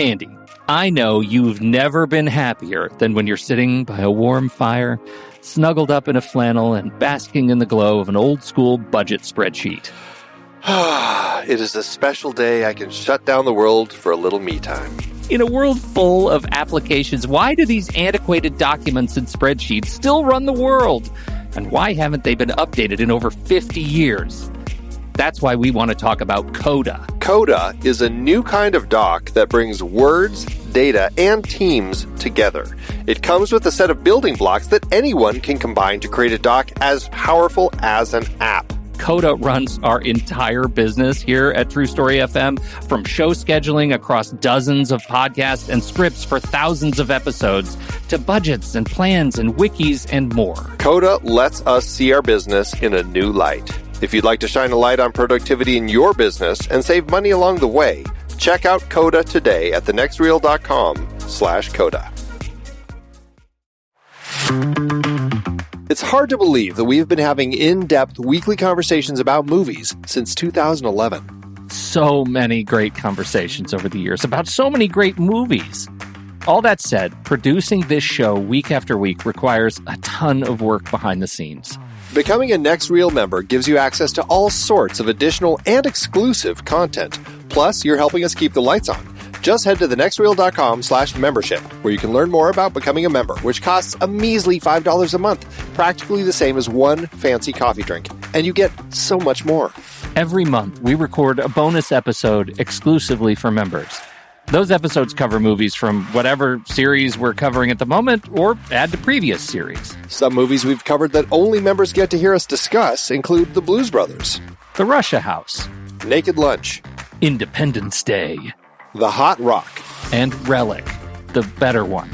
Andy, I know you've never been happier than when you're sitting by a warm fire, snuggled up in a flannel and basking in the glow of an old-school budget spreadsheet. It is a special day I can shut down the world for a little me time. In a world full of applications, why do these antiquated documents and spreadsheets still run the world? And why haven't they been updated in over 50 years? That's why we want to talk about Coda. Coda is a new kind of doc that brings words, data, and teams together. It comes with a set of building blocks that anyone can combine to create a doc as powerful as an app. Coda runs our entire business here at True Story FM, from show scheduling across dozens of podcasts and scripts for thousands of episodes, to budgets and plans and wikis and more. Coda lets us see our business in a new light. If you'd like to shine a light on productivity in your business and save money along the way, check out Coda today at thenextreel.com/Coda. It's hard to believe that we've been having in-depth weekly conversations about movies since 2011. So many great conversations over the years about so many great movies. All that said, producing this show week after week requires a ton of work behind the scenes. Becoming a Next Reel member gives you access to all sorts of additional and exclusive content. Plus, you're helping us keep the lights on. Just head to thenextreel.com/membership, where you can learn more about becoming a member, which costs a measly $5 a month, practically the same as one fancy coffee drink. And you get so much more. Every month, we record a bonus episode exclusively for members. Those episodes cover movies from whatever series we're covering at the moment, or add to previous series. Some movies we've covered that only members get to hear us discuss include The Blues Brothers, The Russia House, Naked Lunch, Independence Day, The Hot Rock, and Relic, the better one.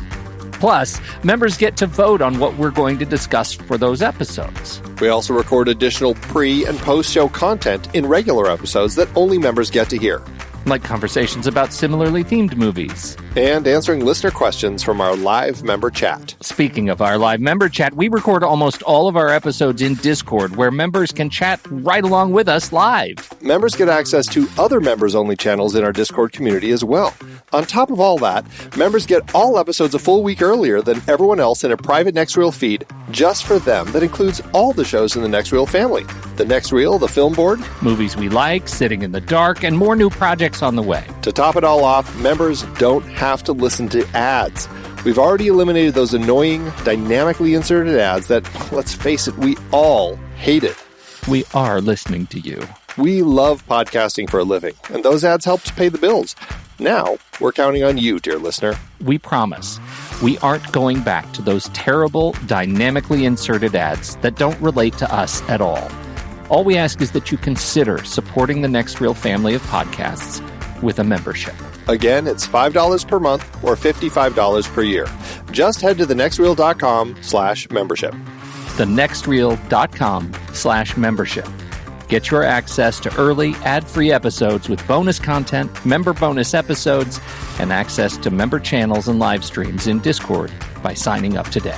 Plus, members get to vote on what we're going to discuss for those episodes. We also record additional pre- and post-show content in regular episodes that only members get to hear. Like conversations about similarly themed movies. And answering listener questions from our live member chat. Speaking of our live member chat, we record almost all of our episodes in Discord, where members can chat right along with us live. Members get access to other members-only channels in our Discord community as well. On top of all that, members get all episodes a full week earlier than everyone else in a private Next Reel feed just for them that includes all the shows in the Next Reel family. The Next Reel, the Film Board, movies we like, Sitting in the Dark, and more new projects on the way. To top it all off, members don't have to listen to ads. We've already eliminated those annoying, dynamically inserted ads that, let's face it, we all hated. We are listening to you. We love podcasting for a living, and those ads help to pay the bills. Now, we're counting on you, dear listener. We promise we aren't going back to those terrible, dynamically inserted ads that don't relate to us at all. All we ask is that you consider supporting the Next Reel family of podcasts with a membership. Again, it's $5 per month or $55 per year. Just head to thenextreel.com/membership. thenextreel.com/membership. Get your access to early, ad-free episodes with bonus content, member bonus episodes, and access to member channels and live streams in Discord by signing up today.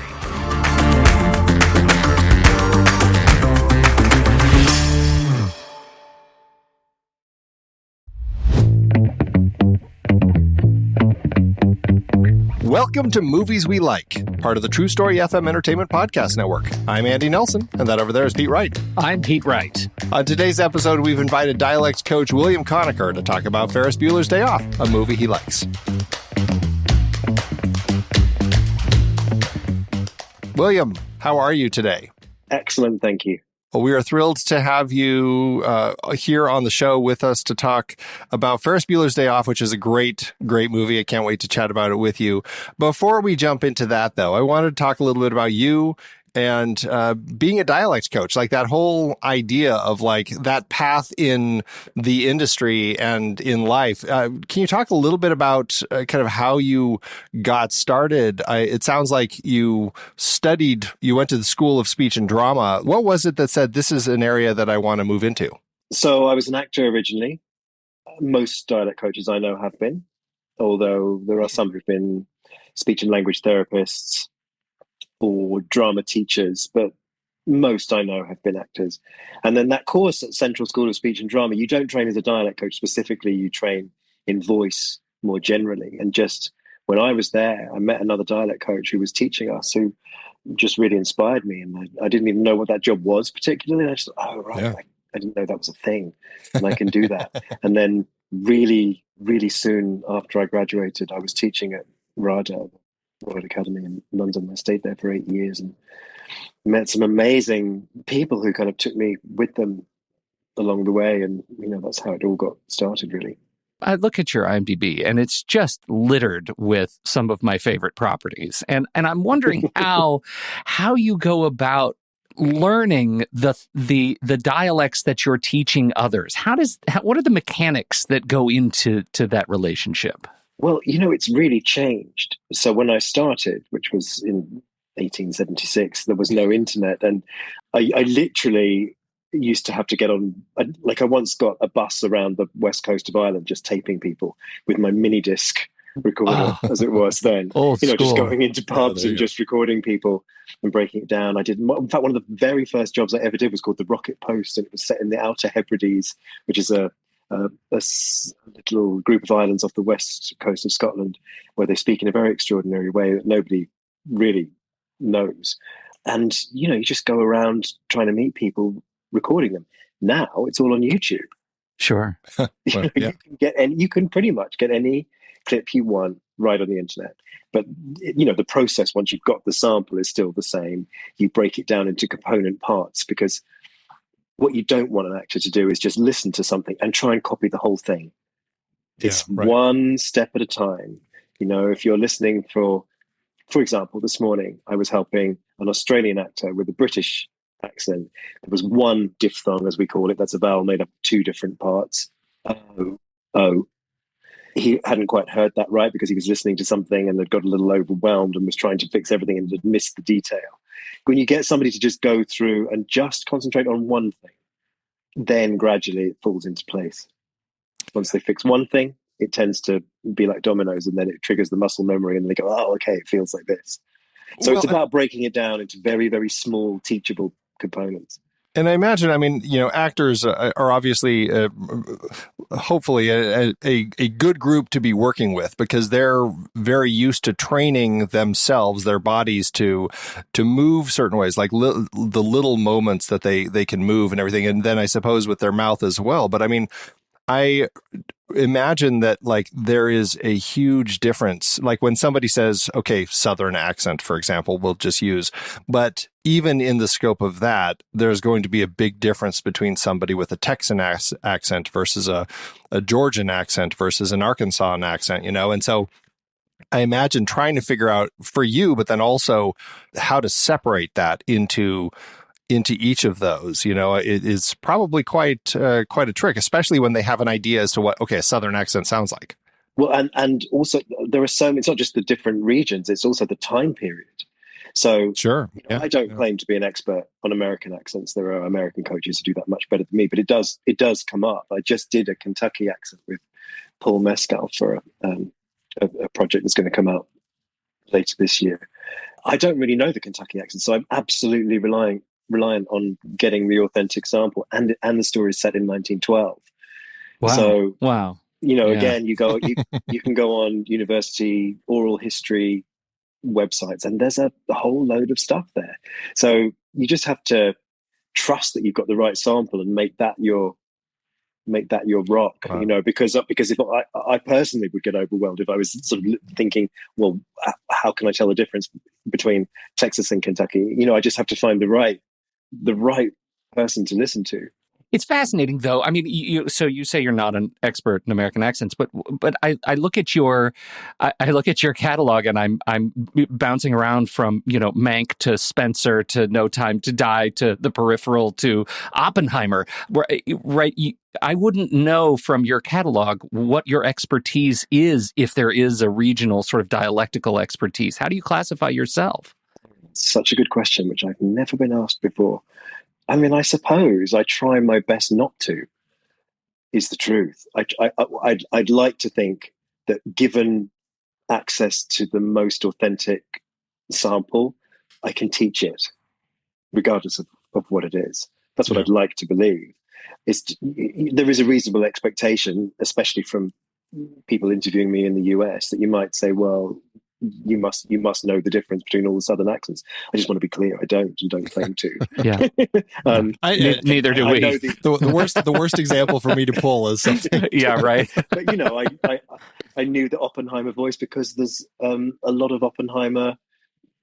Welcome to Movies We Like, part of the True Story FM Entertainment Podcast Network. I'm Andy Nelson, and that over there is Pete Wright. I'm Pete Wright. On today's episode, we've invited Dialects coach William Conacher to talk about Ferris Bueller's Day Off, a movie he likes. William, how are you today? Excellent, thank you. Well, we are thrilled to have you here on the show with us to talk about Ferris Bueller's Day Off, which is a great, great movie. I can't wait to chat about it with you. Before we jump into that, though, I wanted to talk a little bit about you and being a dialects coach, like that whole idea of like that path in the industry and in life. Can you talk a little bit about kind of how you got started? It sounds like you went to the School of Speech and Drama. What was it that said, this is an area that I want to move into? So I was an actor originally. Most dialect coaches I know have been, although there are some who've been speech and language therapists or drama teachers, but most I know have been actors. And then that course at Central School of Speech and Drama, you don't train as a dialect coach specifically, you train in voice more generally. And just when I was there, I met another dialect coach who was teaching us, who just really inspired me. And I didn't even know what that job was particularly. And I just thought, oh, right, Yeah. I didn't know that was a thing and I can do that. And then really, really soon after I graduated, I was teaching at RADA, Royal Academy in London. I stayed there for 8 years and met some amazing people who kind of took me with them along the way. And, that's how it all got started, really. I look at your IMDb and it's just littered with some of my favorite properties. And I'm wondering how you go about learning the dialects that you're teaching others. What are the mechanics that go into that relationship? Well, it's really changed. So when I started, which was in 1876, there was no internet, and I literally used to have to get on. I once got a bus around the west coast of Ireland, just taping people with my mini disc recorder, as it was then. Just going into pubs and just recording people and breaking it down. I did. In fact, one of the very first jobs I ever did was called the Rocket Post, and it was set in the Outer Hebrides, which is a little group of islands off the west coast of Scotland, where they speak in a very extraordinary way that nobody really knows. And you just go around trying to meet people, recording them. Now it's all on YouTube. Sure. Well, yeah. You can pretty much get any clip you want right on the internet. But the process, once you've got the sample, is still the same. You break it down into component parts, because what you don't want an actor to do is just listen to something and try and copy the whole thing. It's one step at a time. If you're listening for example, this morning I was helping an Australian actor with a British accent. There was one diphthong, as we call it. That's a vowel made up of two different parts. Oh. He hadn't quite heard that right because he was listening to something and had got a little overwhelmed and was trying to fix everything and had missed the detail. When you get somebody to just go through and just concentrate on one thing, then gradually it falls into place. Once they fix one thing, it tends to be like dominoes, and then it triggers the muscle memory and they go, oh, okay, it feels like this. So it's about breaking it down into very, very small, teachable components. And I imagine, actors are obviously, hopefully, a good group to be working with, because they're very used to training themselves, their bodies to move certain ways, like the little moments that they can move and everything. And then I suppose with their mouth as well. But I imagine that there is a huge difference. Like when somebody says, okay, Southern accent, for example, we'll just use, but even in the scope of that, there's going to be a big difference between somebody with a Texan accent versus a Georgian accent versus an Arkansan accent, And so I imagine trying to figure out for you, but then also how to separate that into each of those, it is probably quite a trick, especially when they have an idea as to what, a Southern accent sounds like. Well, and also there are it's not just the different regions, it's also the time period. So sure, I don't claim to be an expert on American accents. There are American coaches who do that much better than me, but it does come up. I just did a Kentucky accent with Paul Mescal for a project that's going to come out later this year. I don't really know the Kentucky accent, so I'm absolutely reliant on getting the authentic sample, and the story is set in 1912. Wow. So, wow. Again, you can go on university oral history websites, and there's a whole load of stuff there. So you just have to trust that you've got the right sample and make that your rock. Wow. Because if I personally would get overwhelmed if I was sort of thinking, well, how can I tell the difference between Texas and Kentucky? I just have to find the right person to listen to. It's fascinating, though. I mean, you say you're not an expert in American accents, but I look at your catalog, and I'm bouncing around from Mank to Spencer to No Time to Die to The Peripheral to Oppenheimer. Right? I wouldn't know from your catalog what your expertise is, if there is a regional sort of dialectical expertise. How do you classify yourself? Such a good question, which I've never been asked before. I mean, I suppose I try my best not to, is the truth. I'd like to think that given access to the most authentic sample, I can teach it, regardless of what it is. That's what I'd like to believe. There is a reasonable expectation, especially from people interviewing me in the US that you might say, well, you must know the difference between all the southern accents. I just want to be clear, I don't, and don't claim to. Yeah. Neither do we. I know The worst example for me to pull is something. Yeah, right. But I knew the Oppenheimer voice because there's a lot of Oppenheimer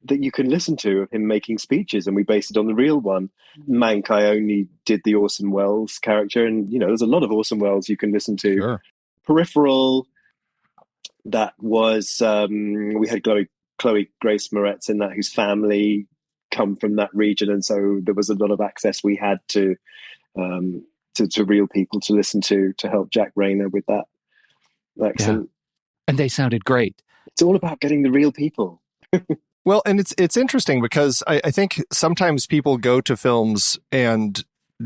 that you can listen to of him making speeches, and we based it on the real one. Mank, I only did the Orson Welles character, and there's a lot of Orson Welles you can listen to. Sure. Peripheral, that was we had Chloe Grace Moretz in that, whose family come from that region, and so there was a lot of access we had to real people to listen to help Jack Rayner with that accent. Yeah. And they sounded great. It's all about getting the real people. Well, and it's interesting because I think sometimes people go to films and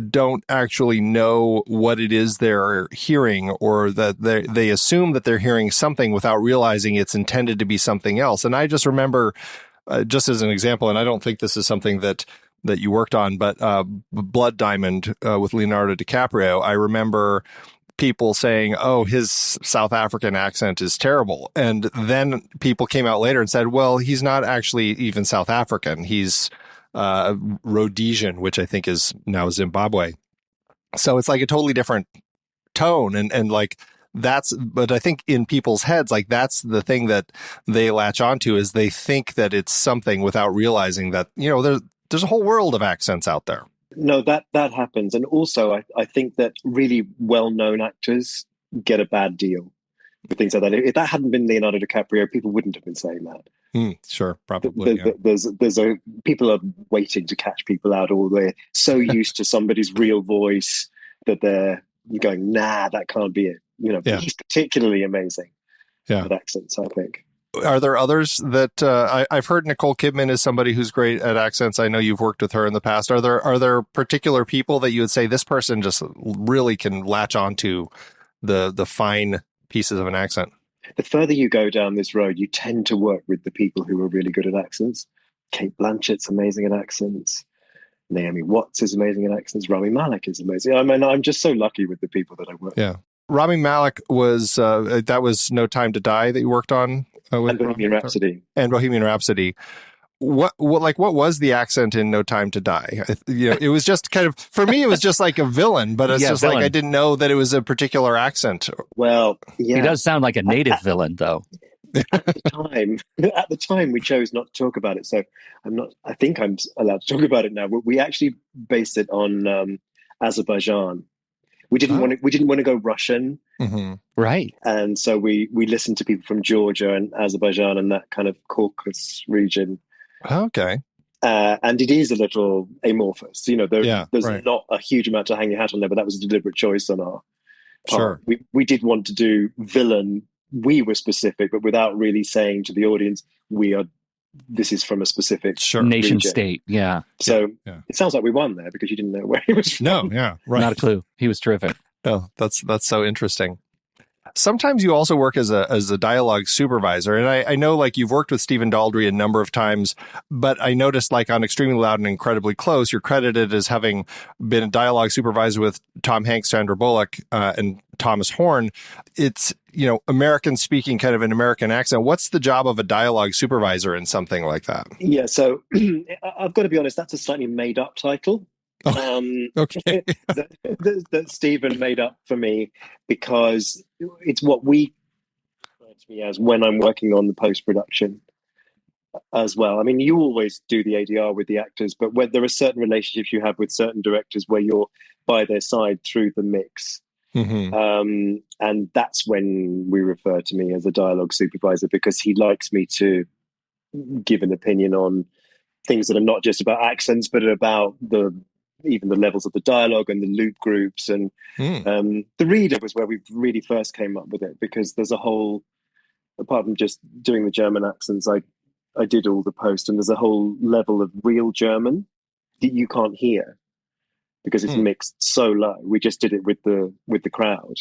don't actually know what it is they're hearing, or that they assume that they're hearing something without realizing it's intended to be something else. And I just remember, just as an example, and I don't think this is something that you worked on, but Blood Diamond with Leonardo DiCaprio, I remember people saying, oh, his South African accent is terrible. And then people came out later and said, well, he's not actually even South African. He's Rhodesian, which I think is now Zimbabwe. So it's like a totally different tone. And like but I think in people's heads, like that's the thing that they latch onto, is they think that it's something without realizing that, there's a whole world of accents out there. No, that happens. And also, I think that really well-known actors get a bad deal with things like that. If that hadn't been Leonardo DiCaprio, people wouldn't have been saying that. Sure, probably. There's people are waiting to catch people out, or they're so used to somebody's real voice that they're going, nah, that can't be it. He's particularly amazing with accents, I think. Are there others that I've heard? Nicole Kidman is somebody who's great at accents. I know you've worked with her in the past. Are there particular people that you would say this person just really can latch onto the fine pieces of an accent? The further you go down this road, you tend to work with the people who are really good at accents. Kate Blanchett's amazing at accents. Naomi Watts is amazing at accents. Rami Malek is amazing. I mean, I'm just so lucky with the people that I work with. Yeah. Rami Malek was, that was No Time to Die that you worked on? And Bohemian Rhapsody. And Bohemian Rhapsody. What was the accent in No Time to Die? It was just kind of, for me, it was just like a villain, but it's just villain. Like I didn't know that it was a particular accent. Well, yeah. He does sound like a native villain, though. At the time, we chose not to talk about it. So I think I'm allowed to talk about it now. We actually based it on Azerbaijan. We didn't want to go Russian. Mm-hmm. Right. And so we listened to people from Georgia and Azerbaijan and that kind of Caucasus region. Okay. And it is a little amorphous. There's right. not a huge amount to hang your hat on there, but that was a deliberate choice on our part. Sure. We did want to do villain. We were specific, but without really saying to the audience, this is from a specific nation region. state. Yeah. So It sounds like we won there because you didn't know where he was from. No, yeah, right. Not a clue. He was terrific. Oh, that's so interesting. Sometimes you also work as a dialogue supervisor, and I know like you've worked with Stephen Daldry a number of times, but I noticed like on Extremely Loud and Incredibly Close, you're credited as having been a dialogue supervisor with Tom Hanks, Sandra Bullock, and Thomas Horn. It's American speaking, kind of an American accent. What's the job of a dialogue supervisor in something like that? Yeah, so I've got to be honest, that's a slightly made up title. Okay. that Stephen made up for me because it's what we refer to me as when I'm working on the post-production as well. I mean, you always do the ADR with the actors, but when there are certain relationships you have with certain directors where you're by their side through the mix. Mm-hmm. And that's when we refer to me as a dialogue supervisor, because he likes me to give an opinion on things that are not just about accents, but about even the levels of the dialogue and the loop groups. And the reader was where we really first came up with it, because there's a whole, apart from just doing the German accents, I did all the post, and there's a whole level of real German that you can't hear because it's mixed so low. We just did it with the crowd.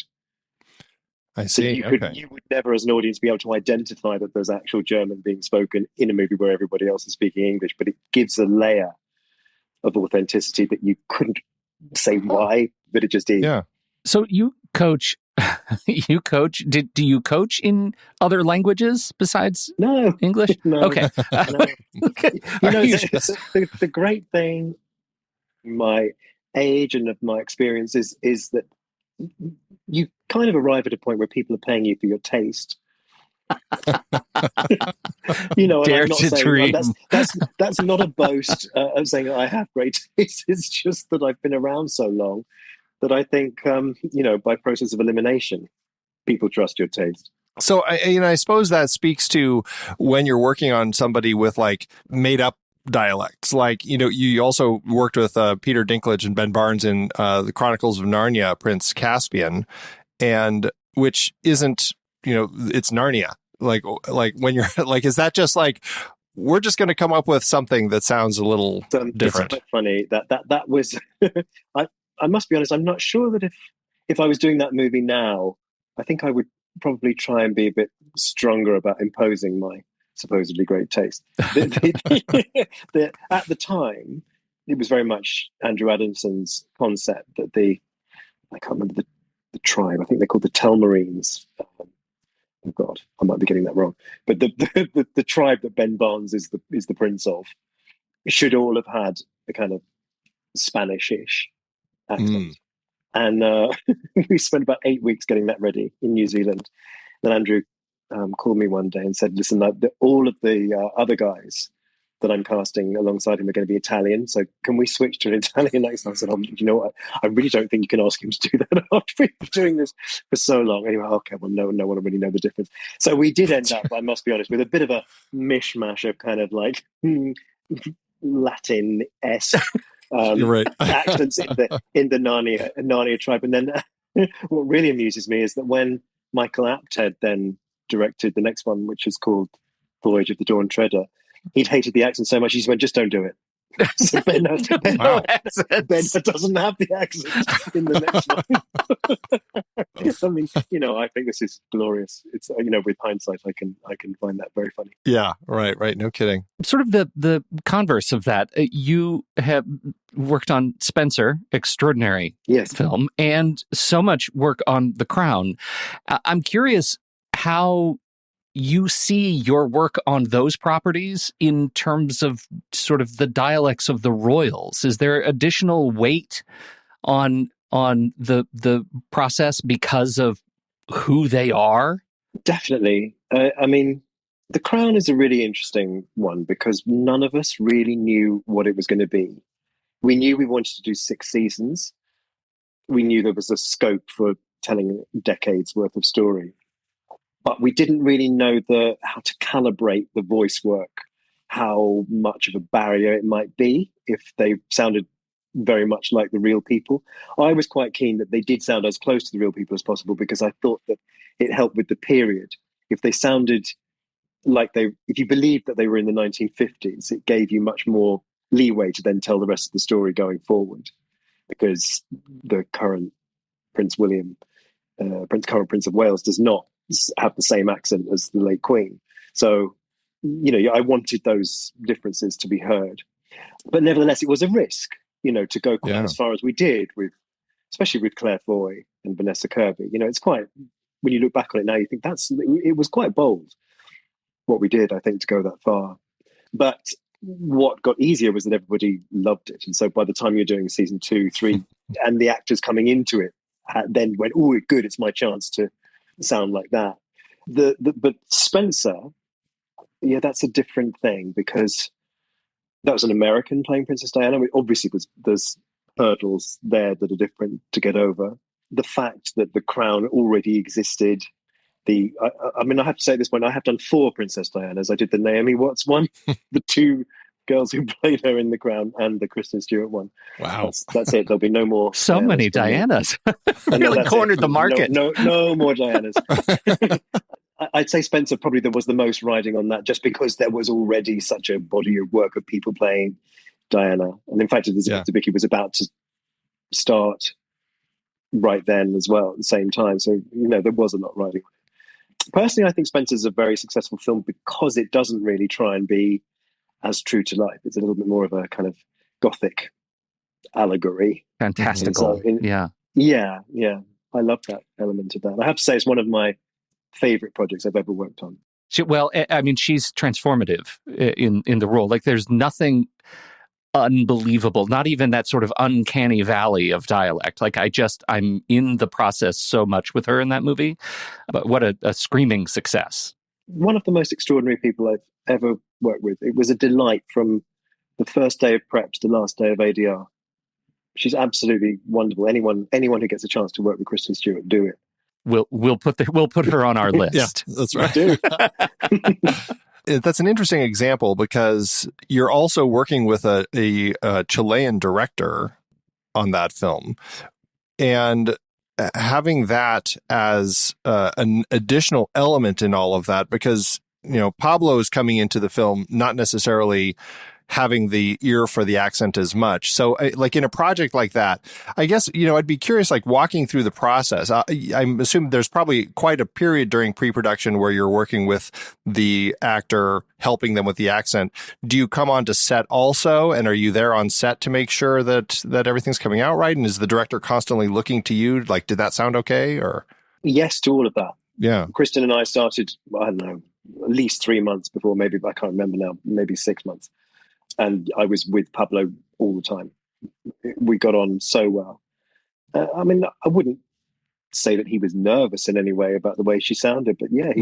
I see. So you would never, as an audience, be able to identify that there's actual German being spoken in a movie where everybody else is speaking English, but it gives a layer of authenticity that you couldn't say why, but it just is. Yeah. So you coach You coach? Do you coach in other languages besides No, English? no, Okay. no. Okay. You know, You just- the great thing, my age and of my experience is that you kind of arrive at a point where people are paying you for your taste. You know, and Dare I'm not to saying dream. that's not a boast of saying I have great taste. It's just that I've been around so long that I think, you know, by process of elimination, people trust your taste. So, I suppose that speaks to when you're working on somebody with like made up dialects. Like, you also worked with Peter Dinklage and Ben Barnes in the Chronicles of Narnia, Prince Caspian, and which isn't, it's Narnia. Like when you're like, is that just like, we're just going to come up with something that sounds a little different? It's quite funny that was. I must be honest. I'm not sure that if I was doing that movie now, I think I would probably try and be a bit stronger about imposing my supposedly great taste. At the time, it was very much Andrew Adamson's concept that I can't remember the tribe. I think they're called the Telmarines. Oh God, I might be getting that wrong. But the tribe that Ben Barnes is the prince of should all have had a kind of Spanish-ish accent. And we spent about 8 weeks getting that ready in New Zealand. Then Andrew called me one day and said, listen, all of the other guys that I'm casting alongside him are going to be Italian. So can we switch to an Italian accent? I said, you know what? I really don't think you can ask him to do that after we've been doing this for so long. Anyway, okay, well, no one will really know the difference. So we did end up, I must be honest, with a bit of a mishmash of kind of like Latin-esque Right. accents in the Narnia tribe. And then what really amuses me is that when Michael Apted then directed the next one, which is called Voyage of the Dawn Treader, he'd hated the accent so much, he just went, just don't do it. So Ben doesn't have the accent in the next one. I mean, I think this is glorious. It's, with hindsight, I can find that very funny. Yeah, right. No kidding. Sort of the converse of that. You have worked on Spencer, extraordinary film, and so much work on The Crown. I'm curious how you see your work on those properties in terms of sort of the dialects of the royals. Is there additional weight on the process because of who they are? Definitely. I mean, The Crown is a really interesting one because none of us really knew what it was going to be. We knew we wanted to do 6 seasons. We knew there was a scope for telling decades worth of story. But we didn't really know how to calibrate the voice work, how much of a barrier it might be if they sounded very much like the real people. I was quite keen that they did sound as close to the real people as possible because I thought that it helped with the period. If they sounded like if you believed that they were in the 1950s, it gave you much more leeway to then tell the rest of the story going forward, because the current Prince William, current Prince of Wales, does not have the same accent as the late Queen. So, I wanted those differences to be heard. But nevertheless, it was a risk, to go quite as far as we did, especially with Claire Foy and Vanessa Kirby. It's quite, when you look back on it now, you think it was quite bold what we did, I think, to go that far. But what got easier was that everybody loved it. And so by the time you're doing season 2, 3, and the actors coming into it then went, oh, good, it's my chance to sound like that. But Spencer, that's a different thing because that was an American playing Princess Diana. I mean, obviously, there's hurdles there that are different to get over. The fact that the crown already existed. I mean, I have to say at this point, I have done 4 Princess Dianas. I did the Naomi Watts one, the 2 girls who played her in The Crown, and the Kristen Stewart one. Wow, that's it. There'll be no more. So many Dianas. Really cornered the market. No more Dianas. I'd say Spencer probably there was the most riding on that, just because there was already such a body of work of people playing Diana, and in fact, Vicky was about to start right then as well at the same time. So there was a lot riding. Personally, I think Spencer's a very successful film because it doesn't really try and be as true to life. It's a little bit more of a kind of gothic allegory. Fantastical. Yeah. I love that element of that. I have to say, it's one of my favorite projects I've ever worked on. I mean, she's transformative in the role. Like, there's nothing unbelievable, not even that sort of uncanny valley of dialect. Like, I'm in the process so much with her in that movie. But what a screaming success. One of the most extraordinary people I've ever worked with. It was a delight from the first day of prep to the last day of ADR. She's absolutely wonderful. Anyone who gets a chance to work with Kristen Stewart, do it. We'll put her on our list. Yeah, that's right. That's an interesting example because you're also working with a Chilean director on that film, and having that as an additional element in all of that, because Pablo is coming into the film not necessarily having the ear for the accent as much. So like in a project like that, I guess, I'd be curious, like walking through the process. I'm assuming there's probably quite a period during pre-production where you're working with the actor, helping them with the accent. Do you come on to set also? And are you there on set to make sure that everything's coming out right? And is the director constantly looking to you? Like, did that sound okay? Or yes to all of that. Yeah. Kristen and I started, I don't know, at least 3 months before, maybe, I can't remember now, maybe 6 months. And I was with Pablo all the time. We got on so well. I mean, I wouldn't say that he was nervous in any way about the way she sounded, but yeah,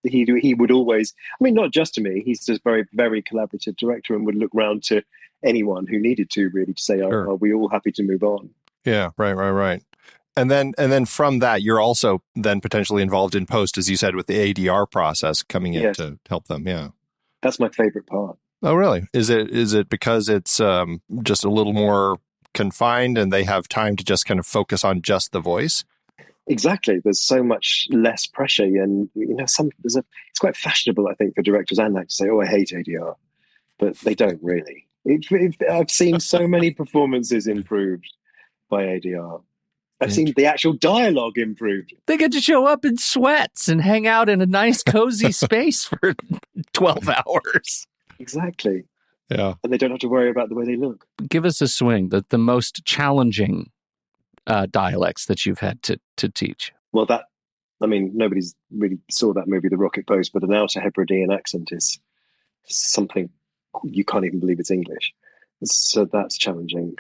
he would always, I mean, not just to me, he's just very, very collaborative director and would look round to anyone who needed to really to say, Sure. are we all happy to move on? Yeah, right. And then from that, you're also then potentially involved in post, as you said, with the ADR process coming in to help them. Yeah. That's my favorite part. Oh, really? Is it because it's just a little more confined and they have time to just kind of focus on just the voice? Exactly. There's so much less pressure, and it's quite fashionable, I think, for directors and actors to say, "Oh, I hate ADR," but they don't really. I've seen so many performances improved by ADR. I've seen the actual dialogue improved. They get to show up in sweats and hang out in a nice, cozy space for 12 hours. Exactly. Yeah. And they don't have to worry about the way they look. Give us a swing, the most challenging dialects that you've had to teach. Well, nobody's really saw that movie, The Rocket Post, but an Outer Hebridean accent is something you can't even believe it's English. So that's challenging.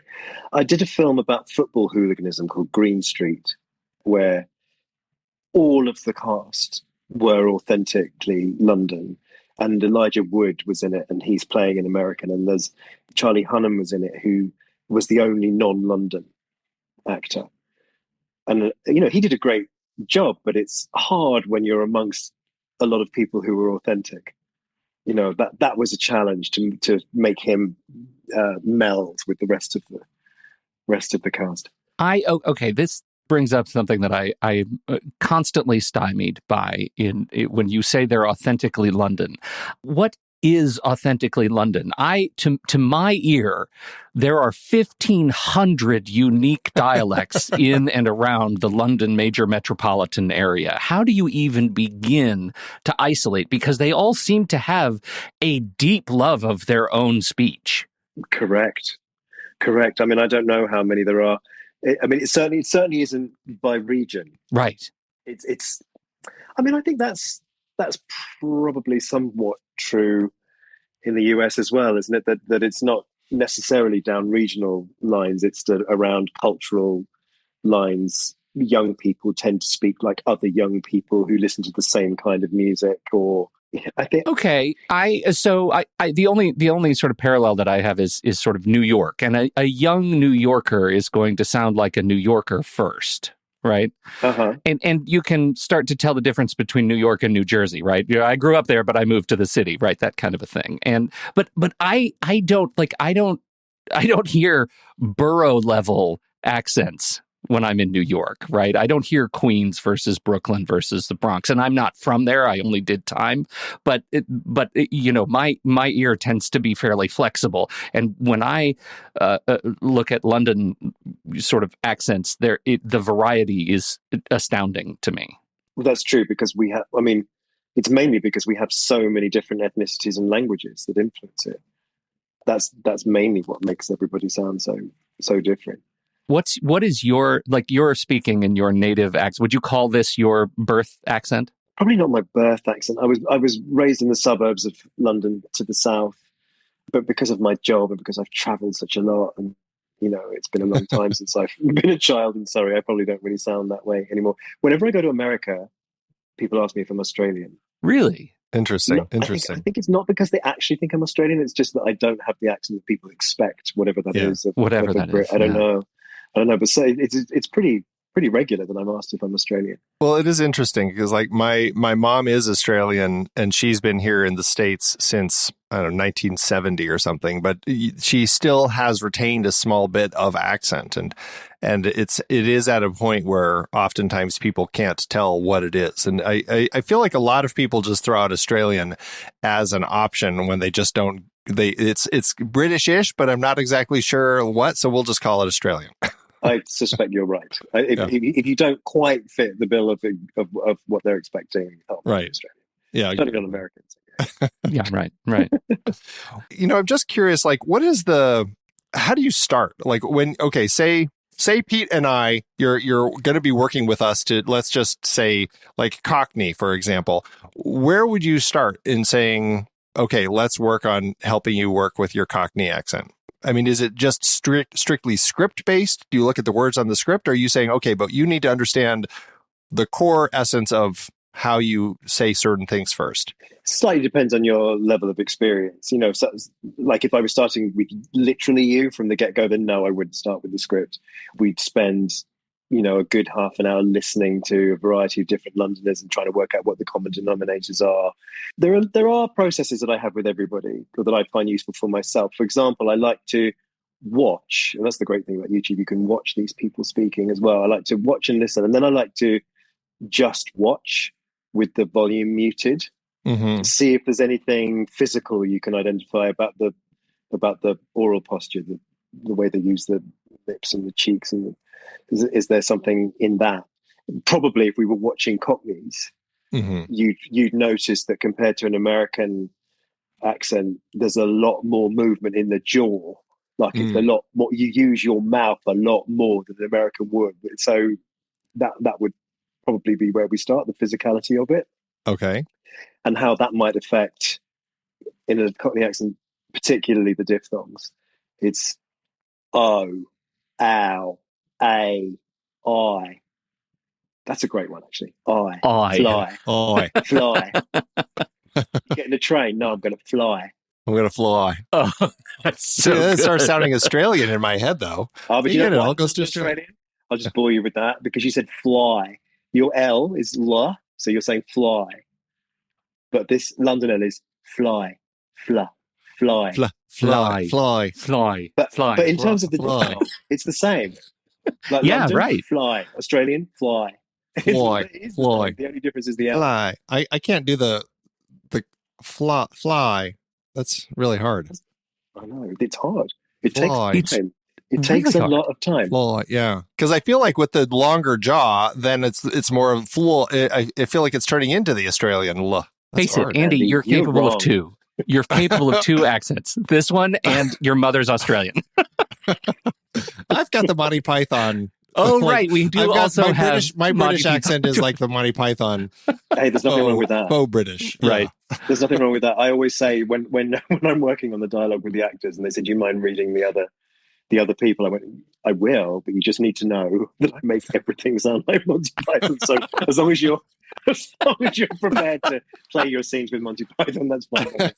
I did a film about football hooliganism called Green Street, where all of the cast were authentically London. And Elijah Wood was in it, and he's playing an American. And there's Charlie Hunnam was in it, who was the only non-London actor. And, he did a great job, but it's hard when you're amongst a lot of people who are authentic. That was a challenge to make him meld with the rest of the cast. This brings up something that I constantly stymied by when you say they're authentically London. What is authentically London? To my ear, there are 1,500 unique dialects in and around the London major metropolitan area. How do you even begin to isolate? Because they all seem to have a deep love of their own speech. Correct. I mean, I don't know how many there are. It certainly isn't by region. Right. It's. I mean, I think that's probably somewhat true in the US as well, isn't it? That it's not necessarily down regional lines; it's around cultural lines. Young people tend to speak like other young people who listen to the same kind of music, or I think. Okay, the only sort of parallel that I have is sort of New York, and a young New Yorker is going to sound like a New Yorker first, right? Uh-huh. And you can start to tell the difference between New York and New Jersey, right? I grew up there, but I moved to the city, right? That kind of a thing. But I don't hear borough level accents when I'm in New York, right? I don't hear Queens versus Brooklyn versus the Bronx, and I'm not from there. I only did time, but my ear tends to be fairly flexible. And when I look at London sort of accents, the variety is astounding to me. Well, that's true because it's mainly because we have so many different ethnicities and languages that influence it. That's mainly what makes everybody sound so different. What is your, like, you're speaking in your native accent. Would you call this your birth accent? Probably not my birth accent. I was raised in the suburbs of London to the south, but because of my job and because I've travelled such a lot, and it's been a long time since I've been a child in Surrey, I probably don't really sound that way anymore. Whenever I go to America, people ask me if I'm Australian. Really? Interesting. I think it's not because they actually think I'm Australian. It's just that I don't have the accent that people expect, whatever that is. Whatever that is. I don't know. But so it's pretty regular that I'm asked if I'm Australian. Well, it is interesting because like my mom is Australian and she's been here in the States since, I don't know, 1970 or something, but she still has retained a small bit of accent. And it is at a point where oftentimes people can't tell what it is. And I feel like a lot of people just throw out Australian as an option when they just don't, it's British-ish, but I'm not exactly sure what, so we'll just call it Australian. I suspect you're right. If you don't quite fit the bill of what they're expecting, right? Australian. Yeah, certainly not Americans. Yeah, right. I'm just curious. Like, how do you start? Like, say Pete and I, you're going to be working with us to, let's just say, like Cockney, for example. Where would you start in saying, okay, let's work on helping you work with your Cockney accent? I mean, is it just strictly script based? Do you look at the words on the script? Or are you saying, okay, but you need to understand the core essence of how you say certain things first? Slightly depends on your level of experience. So, like if I was starting with literally you from the get go, then no, I wouldn't start with the script. We'd spend a good half an hour listening to a variety of different Londoners and trying to work out what the common denominators are. There are processes that I have with everybody or that I find useful for myself. For example, I like to watch, and that's the great thing about YouTube, you can watch these people speaking as well. I like to watch and listen, and then I like to just watch with the volume muted to see if there's anything physical you can identify about the oral posture, the way they use the lips and the cheeks, and is there something in that? Probably if we were watching Cockneys, you'd notice that compared to an American accent, there's a lot more movement in the jaw. Like it's a lot more, you use your mouth a lot more than an American would. So that would probably be where we start, the physicality of it. Okay. And how that might affect, in a Cockney accent, particularly the diphthongs. It's O, ow, a, I. That's a great one, actually. I. Fly. I. Fly. Get in a train. No, I'm going to fly. I'm going to fly. Oh, that's so it starts sounding Australian in my head, though. Oh, but you know it what? all goes to Australian. I'll just bore you with that because you said fly. Your L is la, so you're saying fly. But this London L is fly, fly. But in terms of the diphthong, it's the same. Like yeah, London, right. Fly. Australian, fly. Fly. The only difference is the L. Fly. I can't do the fly. That's really hard. I know. It's hard. It Fly. takes time. It takes a lot of time. Fly, yeah. Because I feel like with the longer jaw, then it's more of full. I feel like it's turning into the Australian L. Face it, Andy, you're capable of two. You're capable of two accents. This one and your mother's Australian. I've got the Monty Python. Oh, right. We do also have my British accent is like the Monty Python. Hey, there's nothing wrong with that. Faux British. Right. Yeah. There's nothing wrong with that. I always say when I'm working on the dialogue with the actors and they said, do you mind reading the other people? I went, I will, but you just need to know that I make everything sound like Monty Python. So as long as you're prepared to play your scenes with Monty Python, that's fine.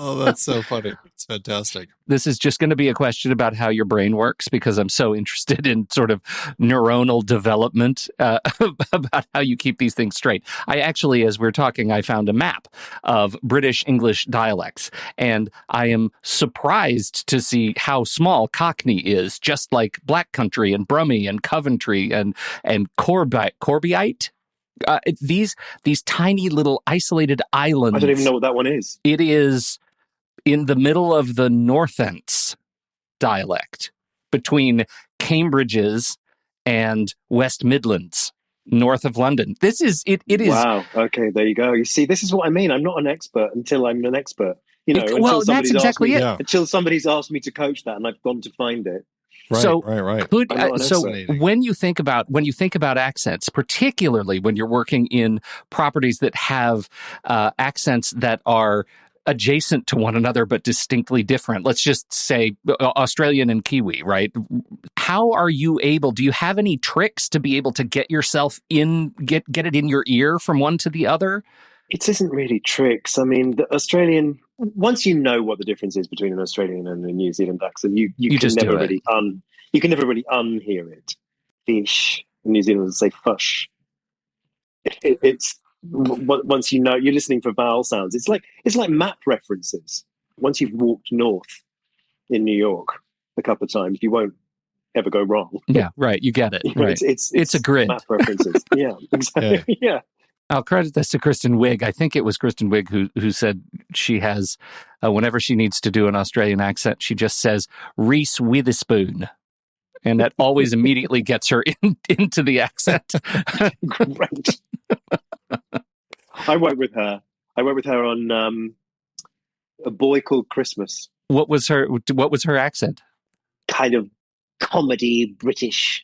Oh, that's so funny. It's fantastic. This is just going to be a question about how your brain works because I'm so interested in sort of neuronal development about how you keep these things straight. I actually, as we're talking, I found a map of British English dialects, and I am surprised to see how small Cockney is, just like Black Country and Brummie and Coventry and Corbyite. These tiny little isolated islands. I don't even know what that one is. It is in the middle of the Northants dialect between Cambridge's and West Midlands, north of London. It is. Wow. Okay, there you go. You see, this is what I mean. I'm not an expert until I'm an expert. Well, that's exactly it. Until somebody's asked me to coach that, and I've gone to find it. Right, so right. When you think about accents, particularly when you're working in properties that have accents that are adjacent to one another but distinctly different, let's just say Australian and Kiwi, right? How are you able? Do you have any tricks to be able to get yourself get it in your ear from one to the other? It isn't really tricks. I mean, the Australian, once you know what the difference is between an Australian and a New Zealand accent, you can never really unhear it. Fish. New Zealanders say fush. It's once you know, you're listening for vowel sounds. It's like map references. Once you've walked north in New York a couple of times, you won't ever go wrong. Yeah, right. You get it. Right. It's a grid. Map references. Yeah, exactly. Yeah. I'll credit this to Kristen Wiig. I think it was Kristen Wiig who said she has, whenever she needs to do an Australian accent, she just says Reese Witherspoon. And that always immediately gets her into the accent. Great. I worked with her on A Boy Called Christmas. What was her accent? Kind of comedy British.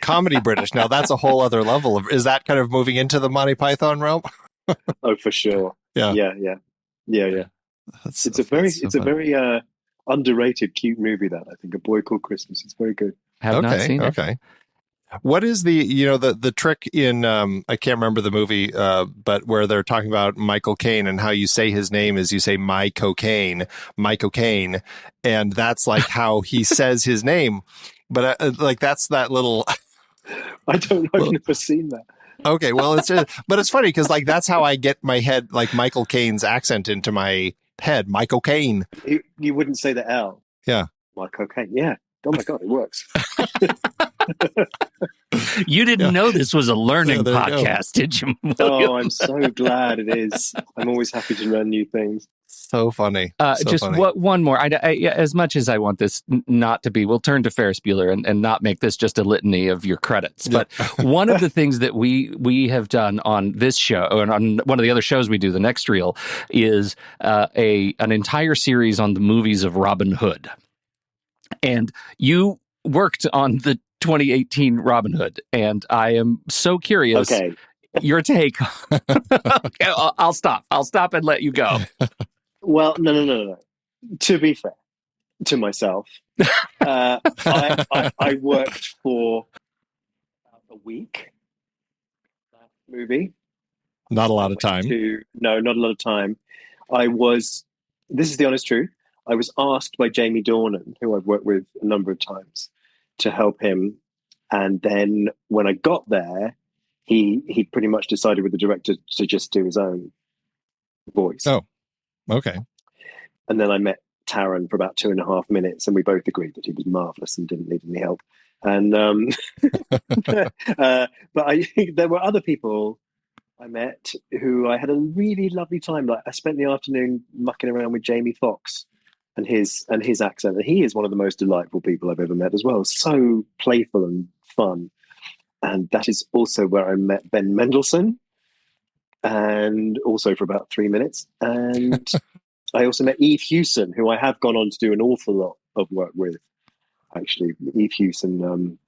Comedy British. Now that's a whole other level is that kind of moving into the Monty Python realm? Oh, for sure. Yeah. It's a very underrated, cute movie. That I think A Boy Called Christmas. It's very good. Have not seen it. Okay. What is the trick in I can't remember the movie, but where they're talking about Michael Caine and how you say his name is you say my cocaine, and that's like how he says his name. But that's that little. I don't know. I've never seen that. Okay, well, but it's funny because that's how I get my head, like Michael Caine's accent into my head. Michael Caine. You wouldn't say the L. Yeah. Michael Caine. Yeah. Oh my God, it works. You didn't know this was a learning podcast, did you, William? Oh, I'm so glad it is. I'm always happy to learn new things. So funny. One more. I, as much as I want this not to be, we'll turn to Ferris Bueller and not make this just a litany of your credits. But one of the things that we have done on this show and on one of the other shows we do, The Next Reel, is an entire series on the movies of Robin Hood. And you worked on the 2018 Robin Hood, and I am so curious. Okay. Your take. Okay, I'll stop and let you go. Well, no. To be fair to myself, I worked for about a week on that movie. Not a lot of time. No, not a lot of time. This is the honest truth, I was asked by Jamie Dornan, who I've worked with a number of times, to help him. And then when I got there, he pretty much decided with the director to just do his own voice. Oh, okay. And then I met Taron for about 2.5 minutes, and we both agreed that he was marvelous and didn't need any help. And but there were other people I met who I had a really lovely time. Like I spent the afternoon mucking around with Jamie Foxx and his accent, and he is one of the most delightful people I've ever met as well. So playful and fun. And that is also where I met Ben Mendelsohn, and also for about 3 minutes. And I also met Eve Hewson, who I have gone on to do an awful lot of work with. Actually, Eve Hewson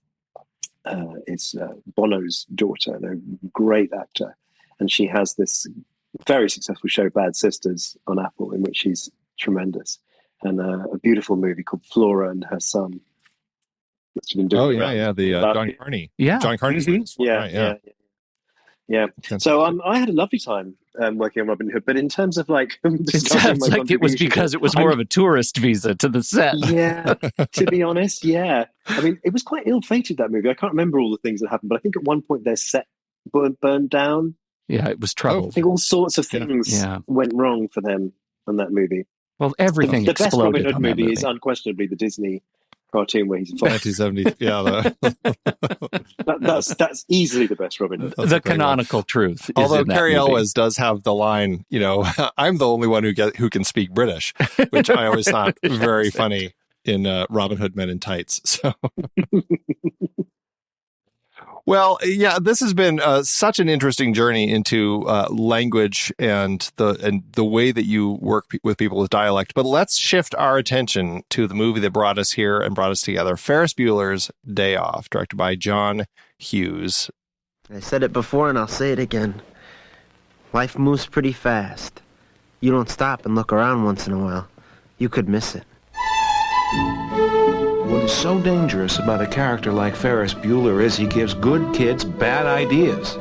is Bono's daughter and a great actor. And she has this very successful show, Bad Sisters, on Apple, in which she's tremendous. And a beautiful movie called Flora and Her Son. The John Carney. Yeah. John Carney's Mm-hmm. Yeah. So I had a lovely time working on Robin Hood, but in terms of like, it sounds like it was because it was more of a tourist visa to the set. Yeah, to be honest, yeah. I mean, it was quite ill-fated, that movie. I can't remember all the things that happened, but I think at one point their set burned down. Yeah, it was troubled. I think all sorts of things went wrong for them on that movie. Well, everything the exploded. The best Robin Hood on movie is unquestionably the Disney cartoon where he's 1970. Yeah, that's easily the best Robin Hood. The canonical truth. Although Cary Elwes does have the line, I'm the only one who can speak British, which I always thought very funny in Robin Hood Men in Tights. So, Well, yeah, this has been such an interesting journey into language and the way that you work with people with dialect. But let's shift our attention to the movie that brought us here and brought us together, Ferris Bueller's Day Off, directed by John Hughes. I said it before and I'll say it again. Life moves pretty fast. You don't stop and look around once in a while, you could miss it. What is so dangerous about a character like Ferris Bueller is he gives good kids bad ideas.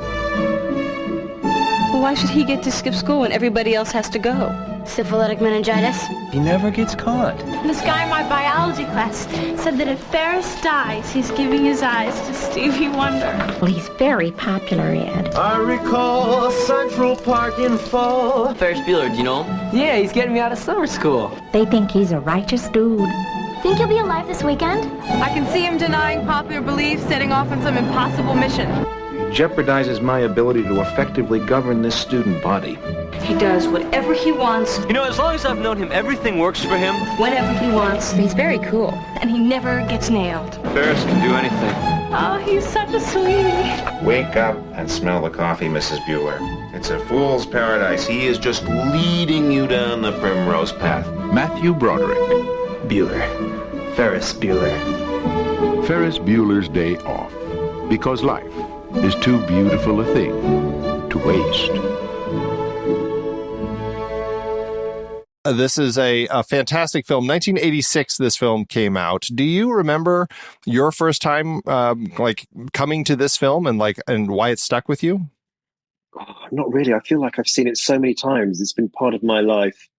Well, why should he get to skip school when everybody else has to go? Syphilitic meningitis. He never gets caught. This guy in my biology class said that if Ferris dies, he's giving his eyes to Stevie Wonder. Well, he's very popular, Ed. I recall Central Park in fall. Ferris Bueller, do you know him? Yeah, he's getting me out of summer school. They think he's a righteous dude. Think he'll be alive this weekend? I can see him denying popular belief, setting off on some impossible mission. He jeopardizes my ability to effectively govern this student body. He does whatever he wants, You know, as long as I've known him, everything works for him. whenever he wants, He's very cool. and he never gets nailed. Ferris can do anything. Oh, he's such a sweetie. Wake up and smell the coffee, Mrs. Bueller. It's a fool's paradise. He is just leading you down the primrose path. Matthew Broderick. Bueller. Ferris Bueller. Ferris Bueller's Day Off. Because life is too beautiful a thing to waste. This is a fantastic film. 1986, this film came out. Do you remember your first time, coming to this film and why it stuck with you? Oh, not really. I feel like I've seen it so many times. It's been part of my life.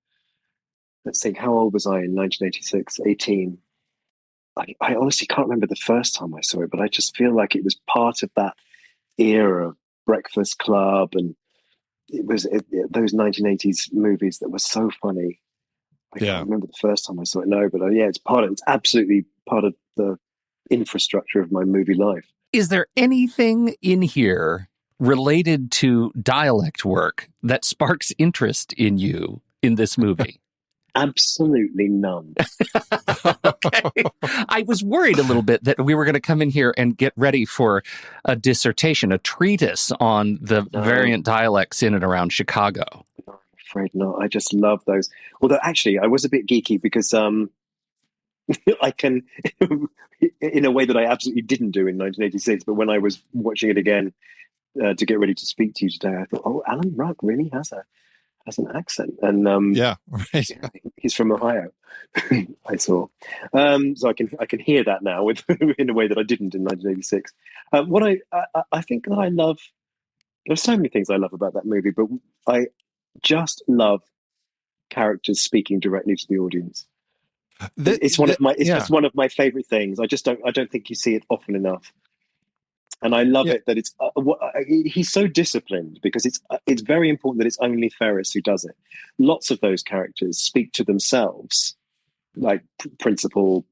Let's think, how old was I in 1986? 18. I honestly can't remember the first time I saw it, but I just feel like it was part of that era of Breakfast Club, and it was those 1980s movies that were so funny. I can't remember the first time I saw it, no, but it's absolutely part of the infrastructure of my movie life. Is there anything in here related to dialect work that sparks interest in you in this movie? Absolutely none. Okay. I was worried a little bit that we were going to come in here and get ready for a dissertation, a treatise on the variant dialects in and around Chicago. No, I'm afraid not. I just love those. Although, actually, I was a bit geeky because I can, in a way that I absolutely didn't do in 1986, but when I was watching it again to get ready to speak to you today, I thought, oh, Alan Ruck really has an accent, and right. He's from Ohio. I saw, so I can hear that now with in a way that I didn't in 1986. What I think that I love, there's so many things I love about that movie, but I just love characters speaking directly to the audience. It's just one of my favorite things. I don't think you see it often enough. And I love it that it's he's so disciplined, because it's very important that it's only Ferris who does it. Lots of those characters speak to themselves, like Principal,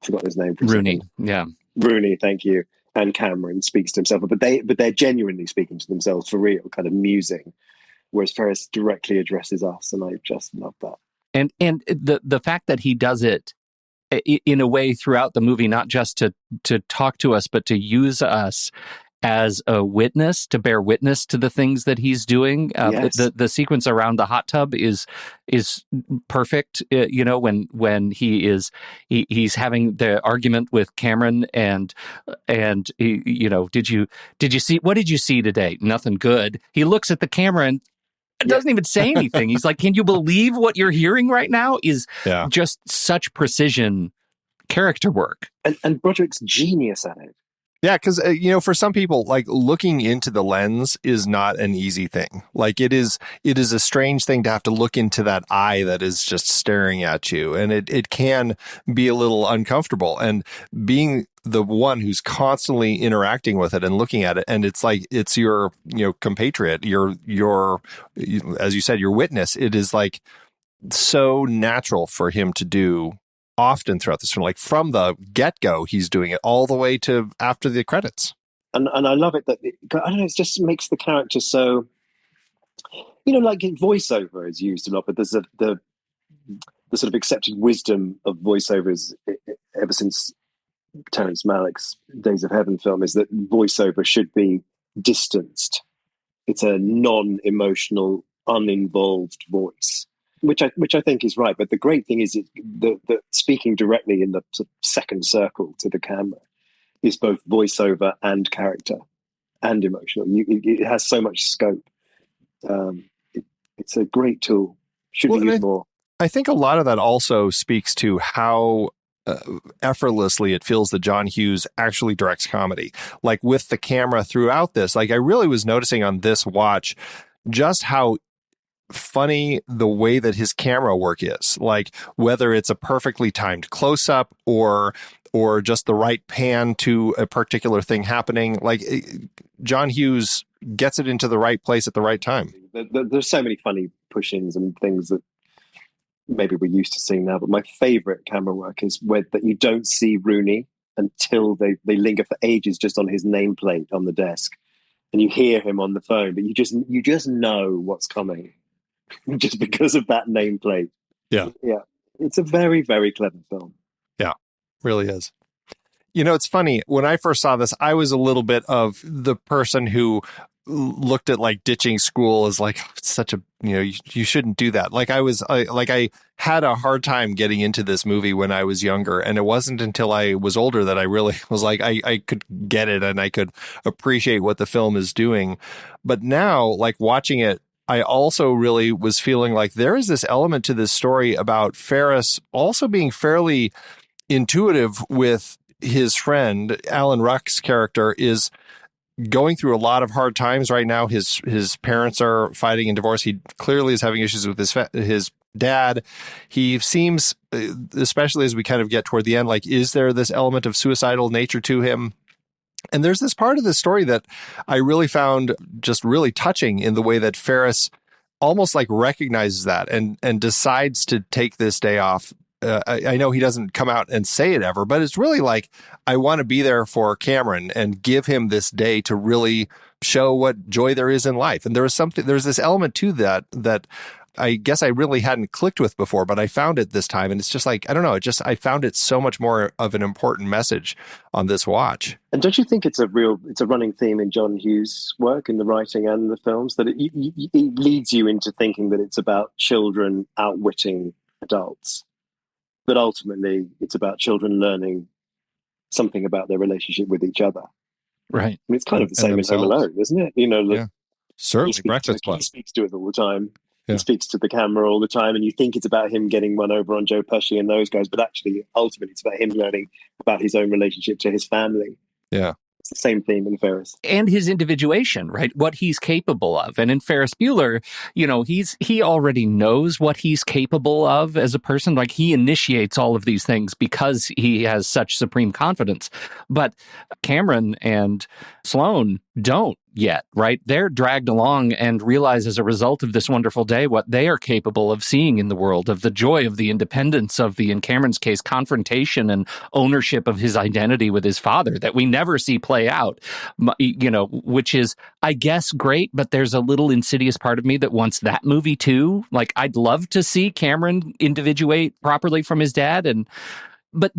I forgot his name. Rooney, yeah. Rooney, thank you. And Cameron speaks to himself, but they're genuinely speaking to themselves for real, kind of musing, whereas Ferris directly addresses us, and I just love that. And the fact that he does it in a way throughout the movie, not just to talk to us, but to use us as a witness, to bear witness to the things that he's doing. Yes. The sequence around the hot tub is perfect. When he's having the argument with Cameron and did you see, what did you see today? Nothing good. He looks at the camera and doesn't even say anything. He's like, can you believe what you're hearing right now? Is just such precision character work. And Broderick's genius at it. Yeah, because, for some people, looking into the lens is not an easy thing. It is a strange thing to have to look into that eye that is just staring at you. And it can be a little uncomfortable. And being the one who's constantly interacting with it and looking at it, and it's your, compatriot, your, as you said, your witness. It is so natural for him to do often throughout this film. From the get-go, he's doing it all the way to after the credits. And I love it that, I don't know, it just makes the character so, voiceover is used a lot, but there's the sort of accepted wisdom of voiceovers ever since Terrence Malick's Days of Heaven film is that voiceover should be distanced. It's a non-emotional, uninvolved voice, which I think is right. But the great thing is that speaking directly in the sort of second circle to the camera is both voiceover and character and emotional. It has so much scope. It's a great tool. Should be used more. I think a lot of that also speaks to how effortlessly it feels that John Hughes actually directs comedy. Like with the camera throughout this, like I really was noticing on this watch just how funny the way that his camera work is. Like whether it's a perfectly timed close-up or just the right pan to a particular thing happening. Like John Hughes gets it into the right place at the right time. There's so many funny push-ins and things that maybe we're used to seeing now, but my favorite camera work is that you don't see Rooney until they linger for ages just on his nameplate on the desk, and you hear him on the phone, but you just know what's coming just because of that nameplate. Yeah. It's a very, very clever film. Yeah, really is. You know, it's funny. When I first saw this, I was a little bit of the person who looked at like ditching school as like such a, you shouldn't do that. Like I had a hard time getting into this movie when I was younger. And it wasn't until I was older that I really was like, I could get it and I could appreciate what the film is doing. But now, like watching it, I also really was feeling like there is this element to this story about Ferris also being fairly intuitive with his friend. Alan Ruck's character is going through a lot of hard times right now. His parents are fighting in divorce. He clearly is having issues with his dad. He seems, especially as we kind of get toward the end, like, is there this element of suicidal nature to him? And there's this part of the story that I really found just really touching in the way that Ferris almost like recognizes that and decides to take this day off. I know he doesn't come out and say it ever, but it's really like, I want to be there for Cameron and give him this day to really show what joy there is in life. And there's this element to that I guess I really hadn't clicked with before, but I found it this time. And it's just like, I don't know, I found it so much more of an important message on this watch. And don't you think it's a running theme in John Hughes' work, in the writing and the films, that it leads you into thinking that it's about children outwitting adults? But ultimately, it's about children learning something about their relationship with each other. Right. I mean, it's kind of the same in Home Alone, isn't it? Yeah. Certainly, Breakfast Club. He speaks to it all the time. Yeah. He speaks to the camera all the time, and you think it's about him getting one over on Joe Pesci and those guys, but actually, ultimately, it's about him learning about his own relationship to his family. Yeah. It's the same theme in Ferris. And his individuation, right? What he's capable of. And in Ferris Bueller, he already knows what he's capable of as a person. Like, he initiates all of these things because he has such supreme confidence. But Cameron and Sloane don't yet, right? They're dragged along and realize as a result of this wonderful day what they are capable of seeing in the world, of the joy of the independence of in Cameron's case, confrontation and ownership of his identity with his father that we never see play out, which is, I guess, great, but there's a little insidious part of me that wants that movie too. Like, I'd love to see Cameron individuate properly from his dad. But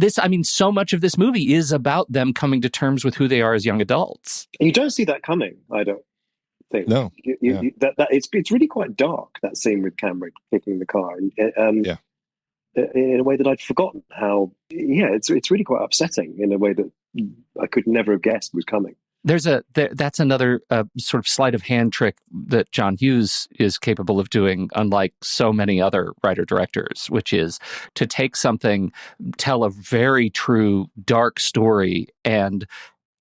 so much of this movie is about them coming to terms with who they are as young adults. And you don't see that coming, I don't think. No. It's really quite dark, that scene with Cameron kicking the car. In a way that I'd forgotten how, it's really quite upsetting in a way that I could never have guessed was coming. That's another sort of sleight of hand trick that John Hughes is capable of doing, unlike so many other writer-directors, which is to take something, tell a very true, dark story, and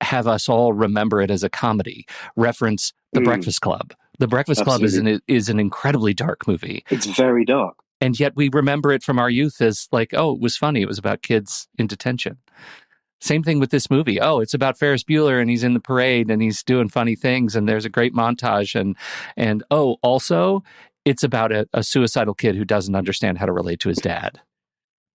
have us all remember it as a comedy. Reference The Breakfast Club. The Breakfast Club is an incredibly dark movie. It's very dark. And yet we remember it from our youth as like, oh, it was funny. It was about kids in detention. Same thing with this movie. Oh, it's about Ferris Bueller and he's in the parade and he's doing funny things and there's a great montage and also it's about a suicidal kid who doesn't understand how to relate to his dad.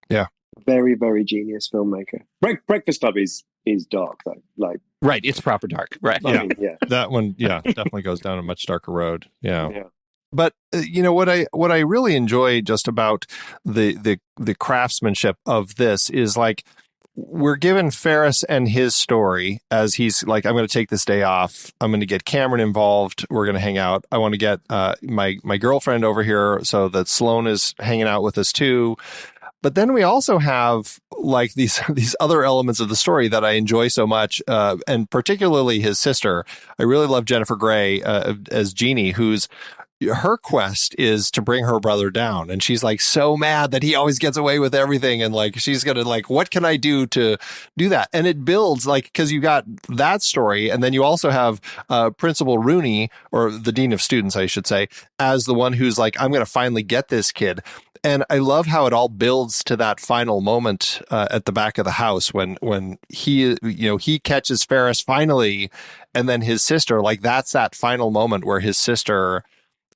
Yeah. Very, very genius filmmaker. Breakfast Club is dark though. Like, right, it's proper dark. Right. Yeah. That one, definitely goes down a much darker road. Yeah. But what I really enjoy just about the craftsmanship of this is like, we're given Ferris and his story as he's like, I'm going to take this day off. I'm going to get Cameron involved. We're going to hang out. I want to get my girlfriend over here so that Sloane is hanging out with us too. But then we also have like these other elements of the story that I enjoy so much, and particularly his sister. I really love Jennifer Grey as Jeannie, who's her quest is to bring her brother down, and she's like so mad that he always gets away with everything, and like she's gonna like, what can I do to do that? And it builds like, because you got that story, and then you also have Principal Rooney, or the dean of students, I should say, as the one who's like, I'm gonna finally get this kid. And I love how it all builds to that final moment at the back of the house when he catches Ferris finally, and then his sister, like that's that final moment where his sister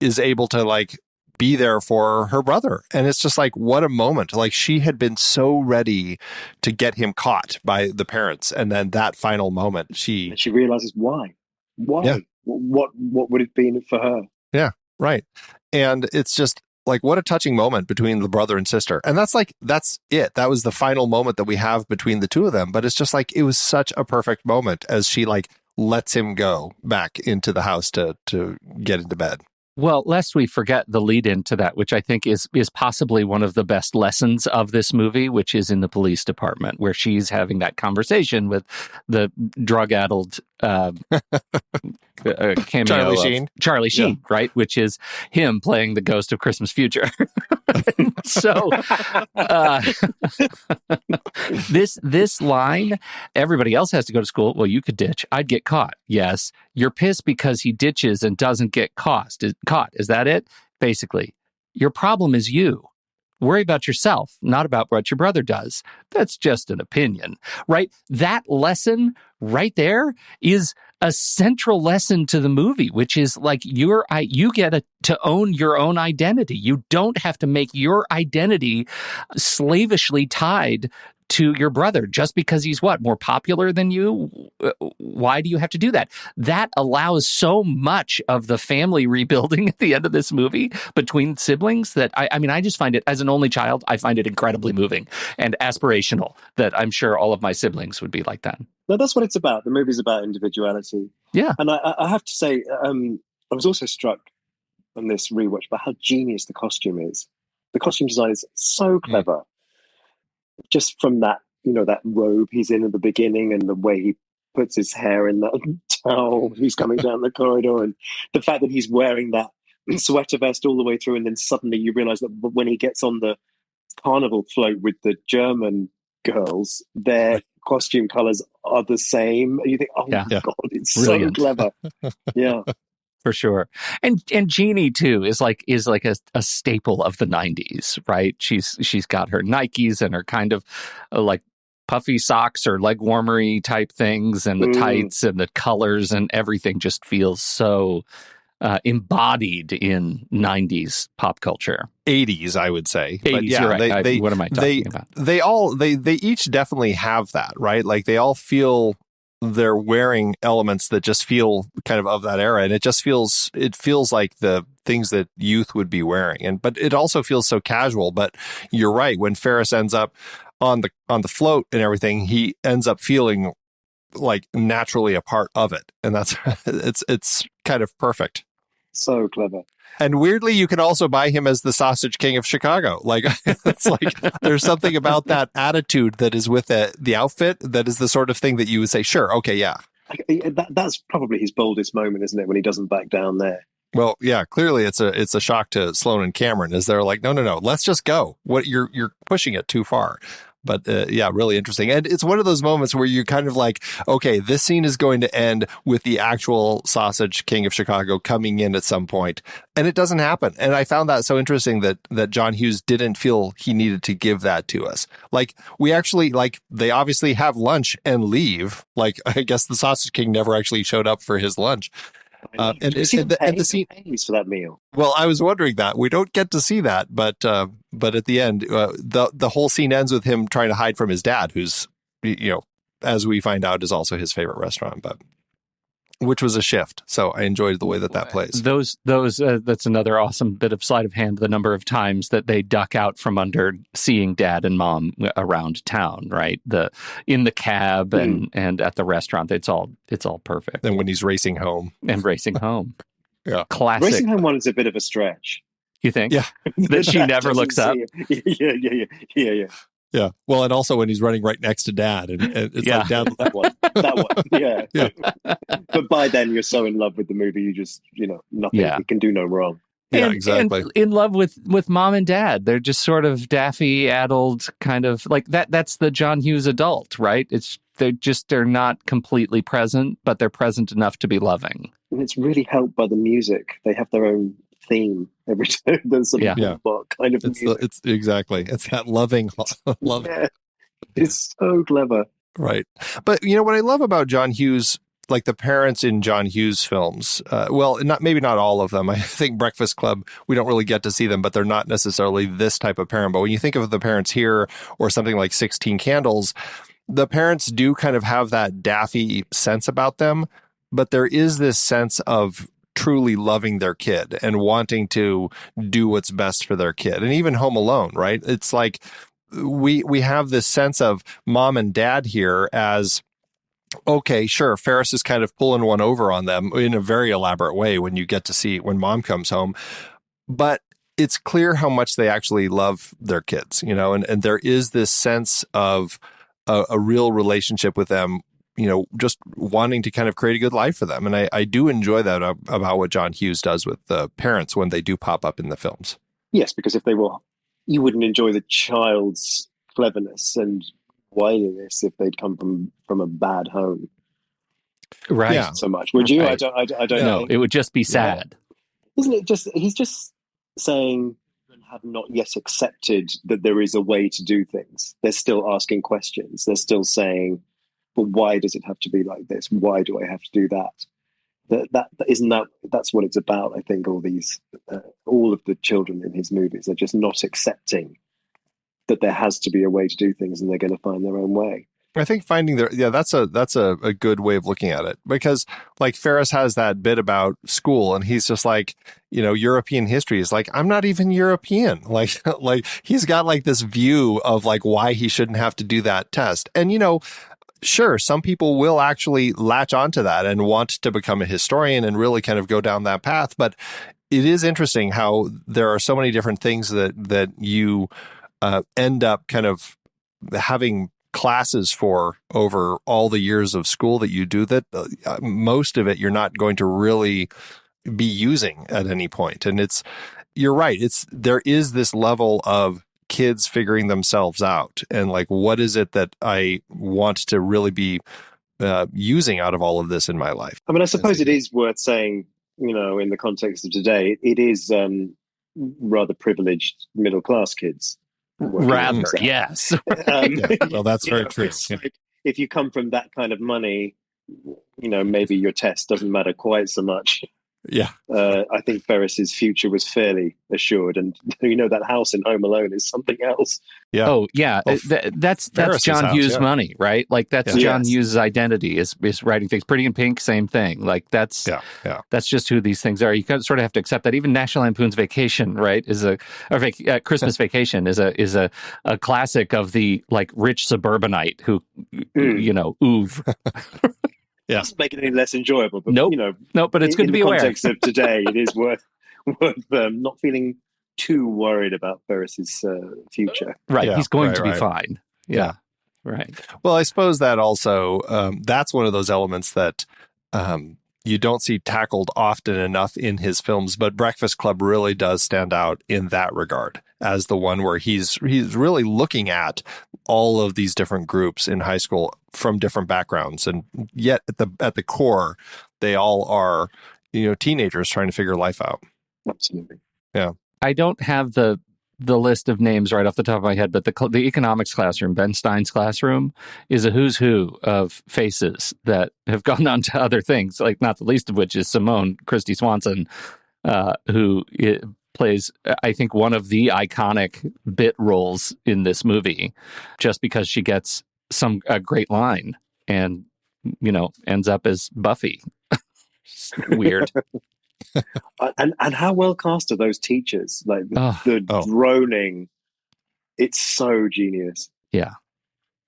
is able to like be there for her brother. And it's just like, what a moment. Like she had been so ready to get him caught by the parents. And then that final moment, she realizes why. Yeah. What would it be for her? Yeah, right. And it's just like, what a touching moment between the brother and sister. And that's it. That was the final moment that we have between the two of them. But it's just like, it was such a perfect moment as she like lets him go back into the house to get into bed. Well, lest we forget the lead into that, which I think is possibly one of the best lessons of this movie, which is in the police department, where she's having that conversation with the drug-addled cameo Charlie Sheen, right? Which is him playing the ghost of Christmas Future. So this line, everybody else has to go to school. Well, you could ditch. I'd get caught. Yes. You're pissed because he ditches and doesn't get caught. Is that it? Basically, your problem is you. Worry about yourself, not about what your brother does. That's just an opinion, right? That lesson right there is a central lesson to the movie, which is like you get to own your own identity. You don't have to make your identity slavishly tied to your brother just because he's more popular than you. Why do you have to do that? That allows so much of the family rebuilding at the end of this movie between siblings that I just find it, as an only child, I find it incredibly moving and aspirational that I'm sure all of my siblings would be like that. No, that's what it's about. The movie's about individuality. Yeah. And I have to say, I was also struck on this rewatch by how genius the costume is. The costume design is so clever. Just from that, that robe he's in at the beginning and the way he puts his hair in that towel, he's coming down the corridor, and the fact that he's wearing that sweater vest all the way through, and then suddenly you realize that when he gets on the carnival float with the German girls, their costume colors are the same. And you think, my God, it's brilliant. So clever. Yeah. For sure. And Jeannie too is like a staple of the 90s, right? She's got her Nikes and her kind of like puffy socks or leg warmery type things, and the tights and the colors and everything just feels so embodied in 90s pop culture. 80s, I would say. 80s, but yeah, you're right. What am I talking about? They each definitely have that, right? Like they all feel they're wearing elements that just feel kind of that era, and it feels like the things that youth would be wearing, but it also feels so casual. But you're right, when Ferris ends up on the float and everything, he ends up feeling like naturally a part of it, and that's it's kind of perfect. So clever. And weirdly, you can also buy him as the Sausage King of Chicago. Like, it's like there's something about that attitude that is with the outfit that is the sort of thing that you would say, sure, okay, yeah. That's probably his boldest moment, isn't it, when he doesn't back down there? Well, yeah, clearly it's a shock to Sloane and Cameron, as they're like, no, let's just go. What you're pushing it too far. But yeah, really interesting. And it's one of those moments where you're kind of like, okay, this scene is going to end with the actual Sausage King of Chicago coming in at some point. And it doesn't happen. And I found that so interesting that John Hughes didn't feel he needed to give that to us. Like, we actually, like, they obviously have lunch and leave. Like, I guess the Sausage King never actually showed up for his lunch. And the scene pays for that meal. Well, I was wondering that. We don't get to see that, but at the end, the whole scene ends with him trying to hide from his dad, who's, as we find out, is also his favorite restaurant. But which was a shift. So I enjoyed the way that plays. Those that's another awesome bit of sleight of hand. The number of times that they duck out from under seeing dad and mom around town, right? In the cab and at the restaurant. It's all perfect. And when he's racing home. Yeah, classic. Racing home one is a bit of a stretch. You think? Yeah, that she never looks up. Yeah. Well, and also when he's running right next to dad, and it's like dad. That one. Yeah. But by then you're so in love with the movie, you just, nothing. You can do no wrong. Yeah, exactly. And in love with mom and dad. They're just sort of daffy, addled, kind of like that. That's the John Hughes adult, right? They're not completely present, but they're present enough to be loving. And it's really helped by the music. They have their own theme every time. There's some kind of music. It's exactly. It's that loving. Yeah. It's so clever. Right. But what I love about John Hughes, like the parents in John Hughes films, maybe not all of them. I think Breakfast Club, we don't really get to see them, but they're not necessarily this type of parent. But when you think of the parents here or something like 16 Candles, the parents do kind of have that daffy sense about them, but there is this sense of truly loving their kid and wanting to do what's best for their kid. And even Home Alone, right? It's like we have this sense of mom and dad here as, okay, sure, Ferris is kind of pulling one over on them in a very elaborate way when you get to see when mom comes home. But it's clear how much they actually love their kids, and there is this sense of a real relationship with them, just wanting to kind of create a good life for them. And I do enjoy that about what John Hughes does with the parents when they do pop up in the films. Yes, because if they were, you wouldn't enjoy the child's cleverness and wiliness if they'd come from a bad home. Right. Yeah. So much. Would you? Right. I don't know. No, it would just be sad. Isn't it just, he's just saying, have not yet accepted that there is a way to do things. They're still asking questions. They're still saying, but why does it have to be like this? Why do I have to do that? That's what it's about. I think all of the children in his movies are just not accepting that there has to be a way to do things, and they're going to find their own way. I think finding that's a good way of looking at it, because like Ferris has that bit about school and he's just like, European history is like, I'm not even European. Like he's got like this view of like why he shouldn't have to do that test. And, sure, some people will actually latch onto that and want to become a historian and really kind of go down that path. But it is interesting how there are so many different things that you end up kind of having classes for over all the years of school that you do, that most of it you're not going to really be using at any point. And you're right. There is this level of kids figuring themselves out and like, what is it that I want to really be using out of all of this in my life? I mean, I suppose it is worth saying, in the context of today, it is rather privileged middle class kids. Rather, yes. Well, that's very true. Like, if you come from that kind of money, maybe your test doesn't matter quite so much. Yeah. I think Ferris's future was fairly assured, and that house in Home Alone is something else. Yeah. Oh, yeah. That's John Hughes money, right? Like that's John Hughes' identity is writing things. Pretty in Pink, same thing. Like that's just who these things are. You sort of have to accept that. Even National Lampoon's Vacation, right, Christmas Vacation is a classic of the like rich suburbanite who, oeuvre. Yeah. Doesn't make it any less enjoyable. But, nope. But it's good to be aware. In the context of today, it is worth not feeling too worried about Ferris's future. Right. Yeah, he's going to be fine. Yeah. Right. Well, I suppose that also, that's one of those elements that you don't see tackled often enough in his films, but Breakfast Club really does stand out in that regard as the one where he's really looking at all of these different groups in high school from different backgrounds, and yet at the core, they all are teenagers trying to figure life out. Absolutely. Yeah. I don't have the list of names right off the top of my head, but the economics classroom, Ben Stein's classroom, is a who's who of faces that have gone on to other things, like not the least of which is Simone Christy Swanson, who plays, I think, one of the iconic bit roles in this movie, just because she gets a great line and, ends up as Buffy. It's weird. And how well cast are those teachers? Like the droning, it's so genius. Yeah.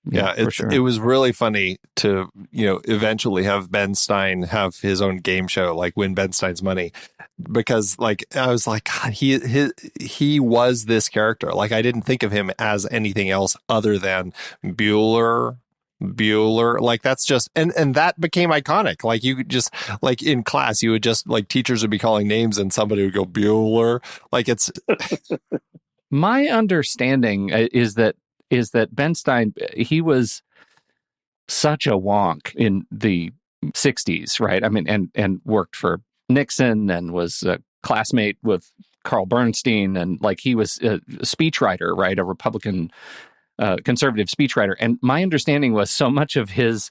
Yeah, it was really funny to, eventually have Ben Stein have his own game show, like Win Ben Stein's Money, because like I was like, God, he was this character. Like I didn't think of him as anything else other than Bueller. Like that's just and that became iconic. Like you could just like in class, you would just like teachers would be calling names and somebody would go Bueller. Like it's my understanding is that Ben Stein, he was such a wonk in the 60s, right? I mean, and worked for Nixon and was a classmate with Carl Bernstein. And like he was a speechwriter, right? A Republican conservative speechwriter. And my understanding was so much of his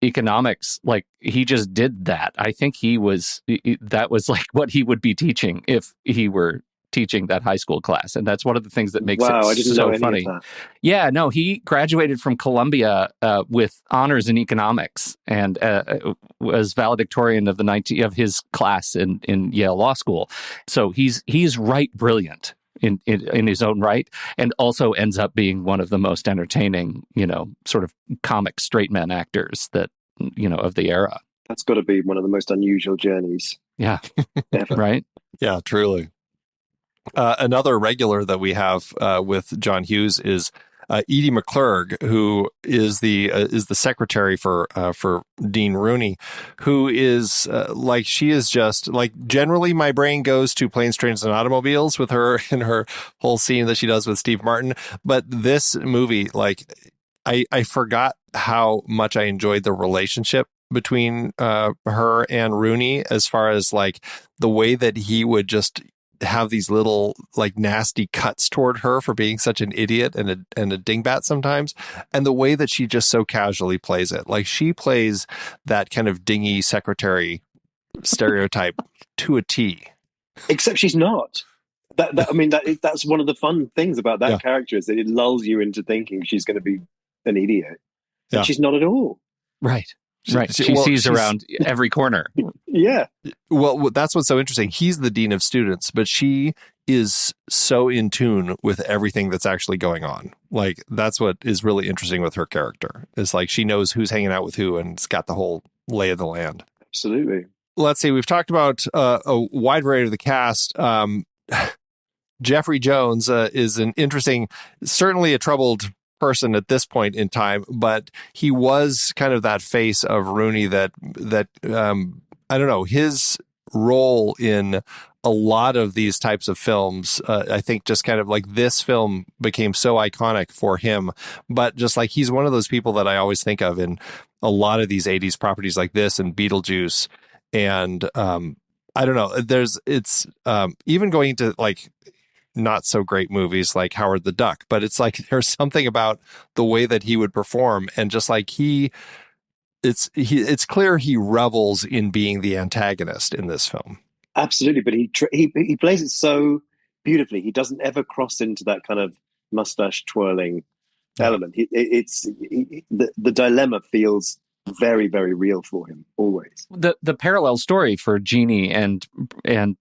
economics, like he just did that. I think that was like what he would be teaching if he were teaching that high school class. And that's one of the things that makes I it didn't so know any funny. of that. Yeah, no, he graduated from Columbia with honors in economics and was valedictorian of his class in Yale Law School. So he's right brilliant in his own right, and also ends up being one of the most entertaining, sort of comic straight man actors that, of the era. That's got to be one of the most unusual journeys. Yeah. Ever. Right. Yeah, truly. Another regular that we have with John Hughes is Edie McClurg, who is the secretary for Dean Rooney, who is she is just like generally my brain goes to Planes, Trains, and Automobiles with her in her whole scene that she does with Steve Martin. But this movie, like I forgot how much I enjoyed the relationship between her and Rooney, as far as like the way that he would just have these little like nasty cuts toward her for being such an idiot and a dingbat sometimes, and the way that she just so casually plays it. Like she plays that kind of dingy secretary stereotype to a T. Except she's not. That's one of the fun things about that character, is that it lulls you into thinking she's going to be an idiot, and she's not at all. Right. Right. She sees around every corner. Yeah. Well, that's what's so interesting. He's the dean of students, but she is so in tune with everything that's actually going on. Like that's what is really interesting with her character. It's like she knows who's hanging out with who and it's got the whole lay of the land. Absolutely. Let's see. We've talked about a wide variety of the cast. Jeffrey Jones is an interesting, certainly a troubled person at this point in time, but he was kind of that face of Rooney that I don't know, his role in a lot of these types of films, I think just kind of like this film became so iconic for him, but just like he's one of those people that I always think of in a lot of these 80s properties like this and Beetlejuice. And I don't know, it's even going into like not so great movies like Howard the Duck, but it's like there's something about the way that he would perform, and just like it's clear he revels in being the antagonist in this film. Absolutely, but he plays it so beautifully. He doesn't ever cross into that kind of mustache twirling element. The dilemma feels very, very real for him always. The parallel story for Jeannie and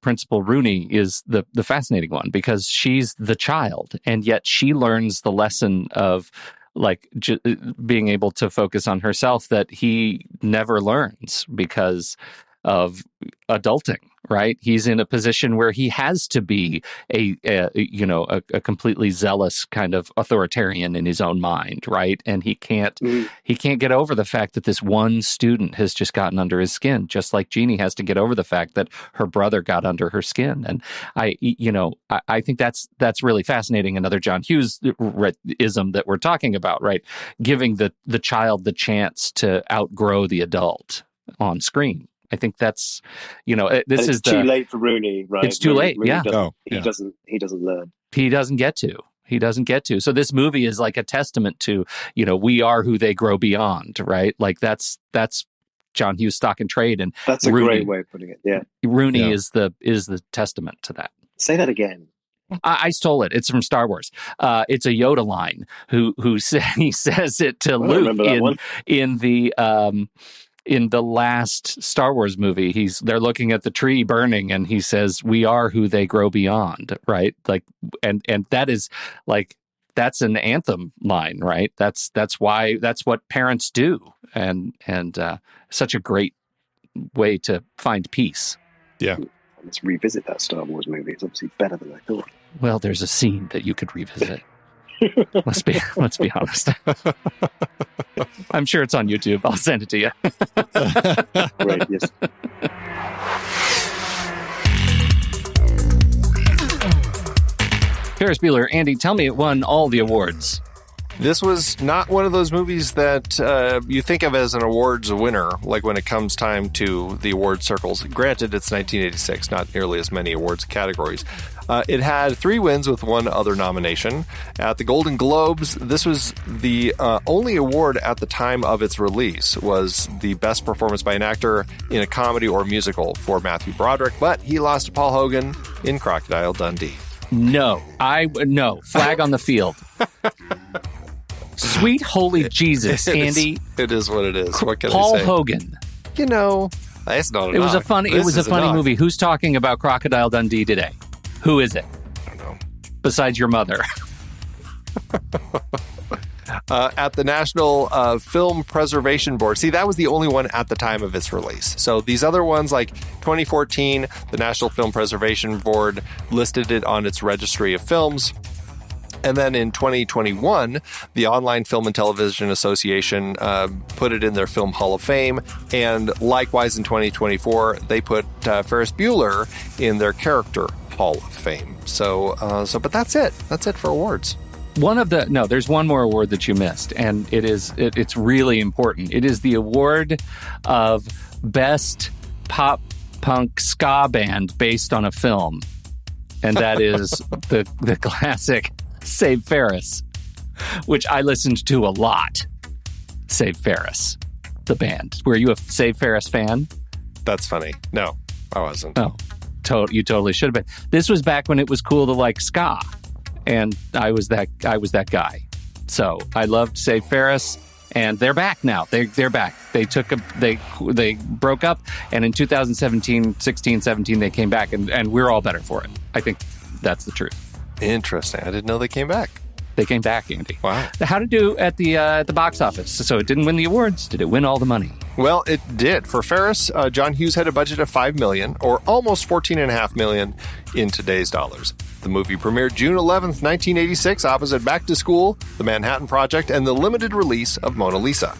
Principal Rooney is the fascinating one, because she's the child, and yet she learns the lesson of like being able to focus on herself that he never learns because of adulting, right? He's in a position where he has to be a completely zealous kind of authoritarian in his own mind, right? And he can't get over the fact that this one student has just gotten under his skin, just like Jeannie has to get over the fact that her brother got under her skin. And I think that's really fascinating. Another John Hughes-ism that we're talking about, right? Giving the child the chance to outgrow the adult on screen. I think that's, this is too late for Rooney, right? It's too late. Rooney Yeah. He doesn't learn. He doesn't get to. So this movie is like a testament to, we are who they grow beyond, right? Like that's John Hughes' stock and trade. And that's a great way of putting it. Yeah. Rooney is the testament to that. Say that again. I stole it. It's from Star Wars. It's a Yoda line he says it to Luke in in the last Star Wars movie, they're looking at the tree burning, and he says, "We are who they grow beyond," right? Like, and that is like, that's an anthem line, right? That's what parents do, and such a great way to find peace. Yeah. Let's revisit that Star Wars movie. It's obviously better than I thought. Well, there's a scene that you could revisit. Let's be honest. I'm sure it's on YouTube. I'll send it to you. Right, yes. Ferris Bueller, Andy, tell me it won all the awards. This was not one of those movies that you think of as an awards winner, like when it comes time to the award circles. Granted, it's 1986, not nearly as many awards categories. It had 3 wins with 1 other nomination. At the Golden Globes, this was the only award at the time of its release, was the best performance by an actor in a comedy or musical for Matthew Broderick, but he lost to Paul Hogan in Crocodile Dundee. No, flag on the field. Sweet holy Jesus, Andy. It is what it is. What can Paul I say? Hogan. You know, that's not enough. It was a funny movie. Who's talking about Crocodile Dundee today? Who is it? I don't know. Besides your mother. At the National Film Preservation Board. See, that was the only one at the time of its release. So these other ones, like 2014, the National Film Preservation Board listed it on its registry of films. And then in 2021, the Online Film and Television Association put it in their Film Hall of Fame. And likewise in 2024, they put Ferris Bueller in their Character Hall of Fame. But that's it. That's it for awards. There's one more award that you missed, and it's really important. It is the award of Best Pop Punk Ska Band based on a film. And that is the classic Save Ferris, which I listened to a lot. Save Ferris, the band. Were you a Save Ferris fan? That's funny. No, I wasn't. Oh, you totally should have been. This was back when it was cool to like ska, and I was that guy. So I loved Save Ferris, and they're back now. They're back. They broke up, and in 2017, 16, 17, they came back, and we're all better for it. I think that's the truth. Interesting. I didn't know they came back. They came back, Andy. Wow. How did it do at the box office? So it didn't win the awards. Did it win all the money? Well, it did. For Ferris, John Hughes had a budget of $5 million, or almost $14.5 million in today's dollars. The movie premiered June 11th, 1986, opposite Back to School, The Manhattan Project, and the limited release of Mona Lisa.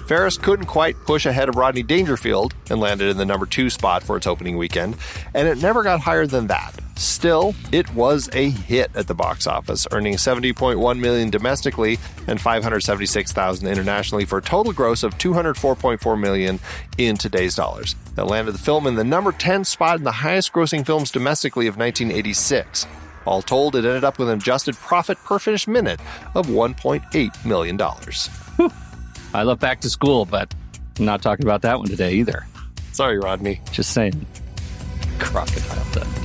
Ferris couldn't quite push ahead of Rodney Dangerfield and landed in the number 2 spot for its opening weekend, and it never got higher than that. Still, it was a hit at the box office, earning $70.1 million domestically and $576,000 internationally for a total gross of $204.4 million in today's dollars. That landed the film in the number 10 spot in the highest-grossing films domestically of 1986. All told, it ended up with an adjusted profit per finished minute of $1.8 million. Whew. I love Back to School, but I'm not talking about that one today either. Sorry, Rodney. Just saying. Crocodile Dundee.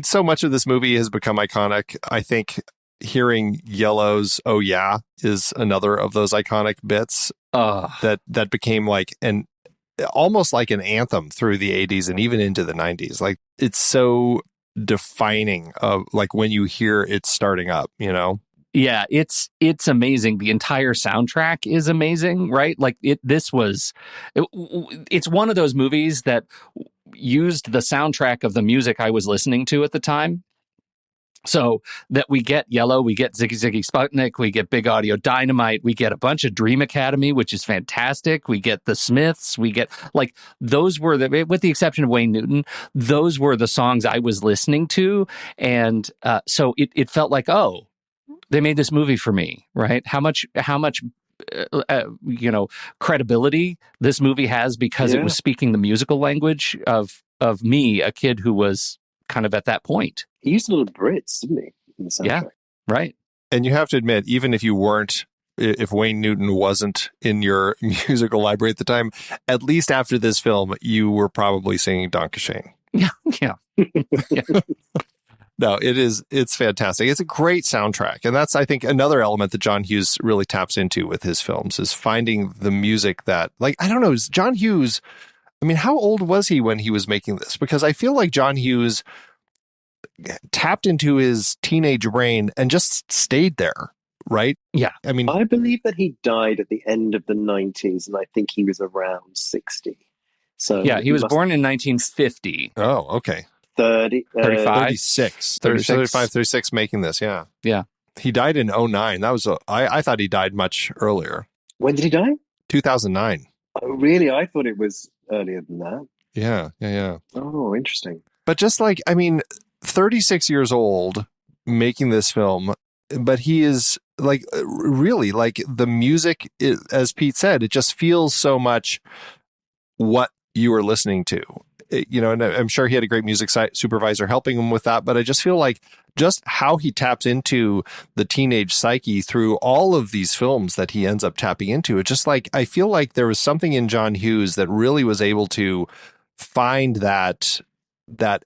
So much of this movie has become iconic. I think hearing Yellow's "Oh Yeah" is another of those iconic bits that became like almost like an anthem through the 80s and even into the 90s. Like, it's so defining of like when you hear it starting up, Yeah, it's amazing. The entire soundtrack is amazing, right? Like it's one of those movies that used the soundtrack of the music I was listening to at the time. So that we get Yellow, we get Ziggy Ziggy Sputnik, we get Big Audio Dynamite, we get a bunch of Dream Academy, which is fantastic. We get the Smiths, we get like those were with the exception of Wayne Newton, those were the songs I was listening to, and so it felt like, oh, they made this movie for me, right? How much credibility this movie has because it was speaking the musical language of me, a kid who was kind of at that point. He used a little Brits, didn't he? In the soundtrack. Yeah, right. And you have to admit, even if Wayne Newton wasn't in your musical library at the time, at least after this film, you were probably singing Danke Schoen. Yeah. No, it's fantastic. It's a great soundtrack. And that's, I think, another element that John Hughes really taps into with his films is finding the music that, like, I don't know, John Hughes, I mean, how old was he when he was making this? Because I feel like John Hughes tapped into his teenage brain and just stayed there, right? Yeah. I mean, I believe that he died at the end of the 90s, and I think he was around 60. So yeah, he was born in 1950. Oh, okay. 36 making this. Yeah. Yeah. He died in 2009. That was, I thought he died much earlier. When did he die? 2009. Oh, really? I thought it was earlier than that. Yeah. Oh, interesting. But just like, I mean, 36 years old making this film, but he is like, really, like the music, as Pete said, it just feels so much what you were listening to. And I'm sure he had a great music supervisor helping him with that, but I just feel like just how he taps into the teenage psyche through all of these films that he ends up tapping into. It's just like, I feel like there was something in John Hughes that really was able to find that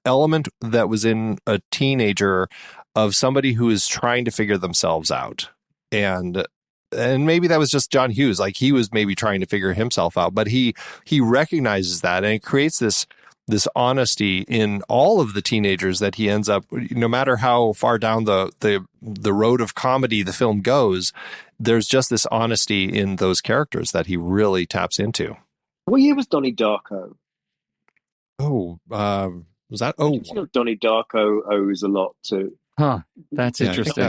element that was in a teenager of somebody who is trying to figure themselves out. And maybe that was just John Hughes. Like he was maybe trying to figure himself out, but he recognizes that, and it creates this honesty in all of the teenagers that he ends up, no matter how far down the road of comedy the film goes, there's just this honesty in those characters that he really taps into. What year was Donnie Darko? Oh, was that? Oh, Donnie Darko owes a lot to. Huh. That's interesting.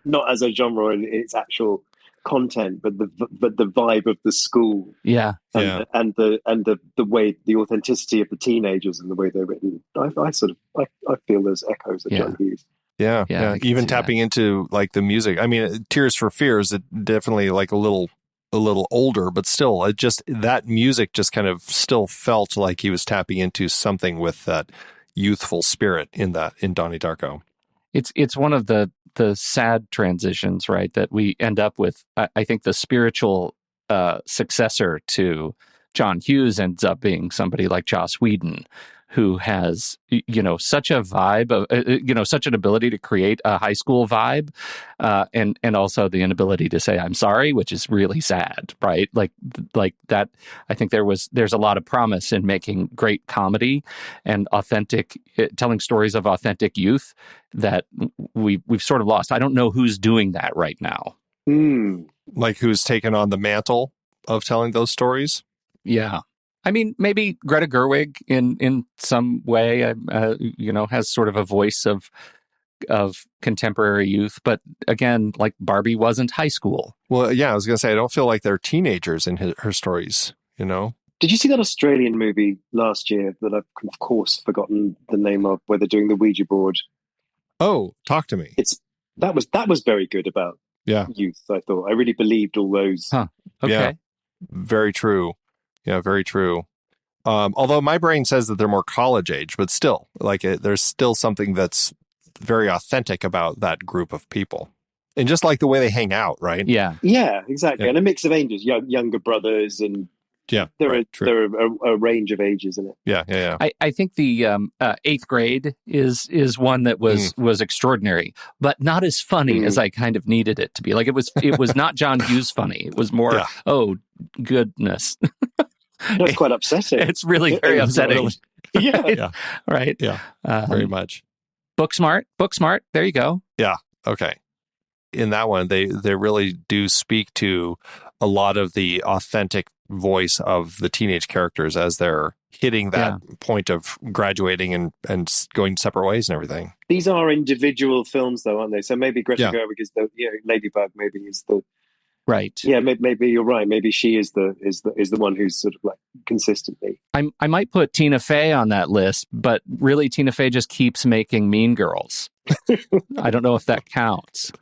Not as a genre in its actual content, but the vibe of the school. Yeah. And the way, the authenticity of the teenagers and the way they're written. I feel there's echoes of John Hughes. Yeah. Even tapping into like the music. I mean, Tears for Fears, it definitely like a little older, but still, it just, that music just kind of still felt like he was tapping into something with that youthful spirit in Donnie Darko. It's one of the sad transitions, right? That we end up with. I think the spiritual successor to John Hughes ends up being somebody like Joss Whedon, who has, such a vibe of, such an ability to create a high school vibe, and also the inability to say I'm sorry, which is really sad, right? Like that. I think there's a lot of promise in making great comedy and authentic, telling stories of authentic youth that we've sort of lost. I don't know who's doing that right now. Like who's taken on the mantle of telling those stories? Yeah. I mean, maybe Greta Gerwig in some way, has sort of a voice of contemporary youth. But again, like Barbie wasn't high school. Well, yeah, I was going to say, I don't feel like they're teenagers in her stories, Did you see that Australian movie last year that I've, of course, forgotten the name of, where they're doing the Ouija board? Oh, talk to me. That was very good about youth, I thought. I really believed all those. Huh. Okay. Yeah, very true. Yeah, very true. Although my brain says that they're more college age, but still, like there's still something that's very authentic about that group of people. And just like the way they hang out, right? Yeah. Yeah, exactly. Yeah. And a mix of ages, younger brothers, and there are a range of ages in it. Yeah. I think the 8th grade is one that was extraordinary, but not as funny as I kind of needed it to be. Like it was not John Hughes funny. It was more, oh goodness. That's quite upsetting. It's really very upsetting. Yeah. Right. Yeah. Very much. Book smart. There you go. Yeah. Okay. In that one, they really do speak to a lot of the authentic voice of the teenage characters as they're hitting that point of graduating and going separate ways and everything. These are individual films, though, aren't they? So maybe Greta Gerwig is the Ladybug. Maybe is the right. Yeah, maybe you're right. Maybe she is the one who's sort of like consistently. I might put Tina Fey on that list, but really Tina Fey just keeps making Mean Girls. I don't know if that counts.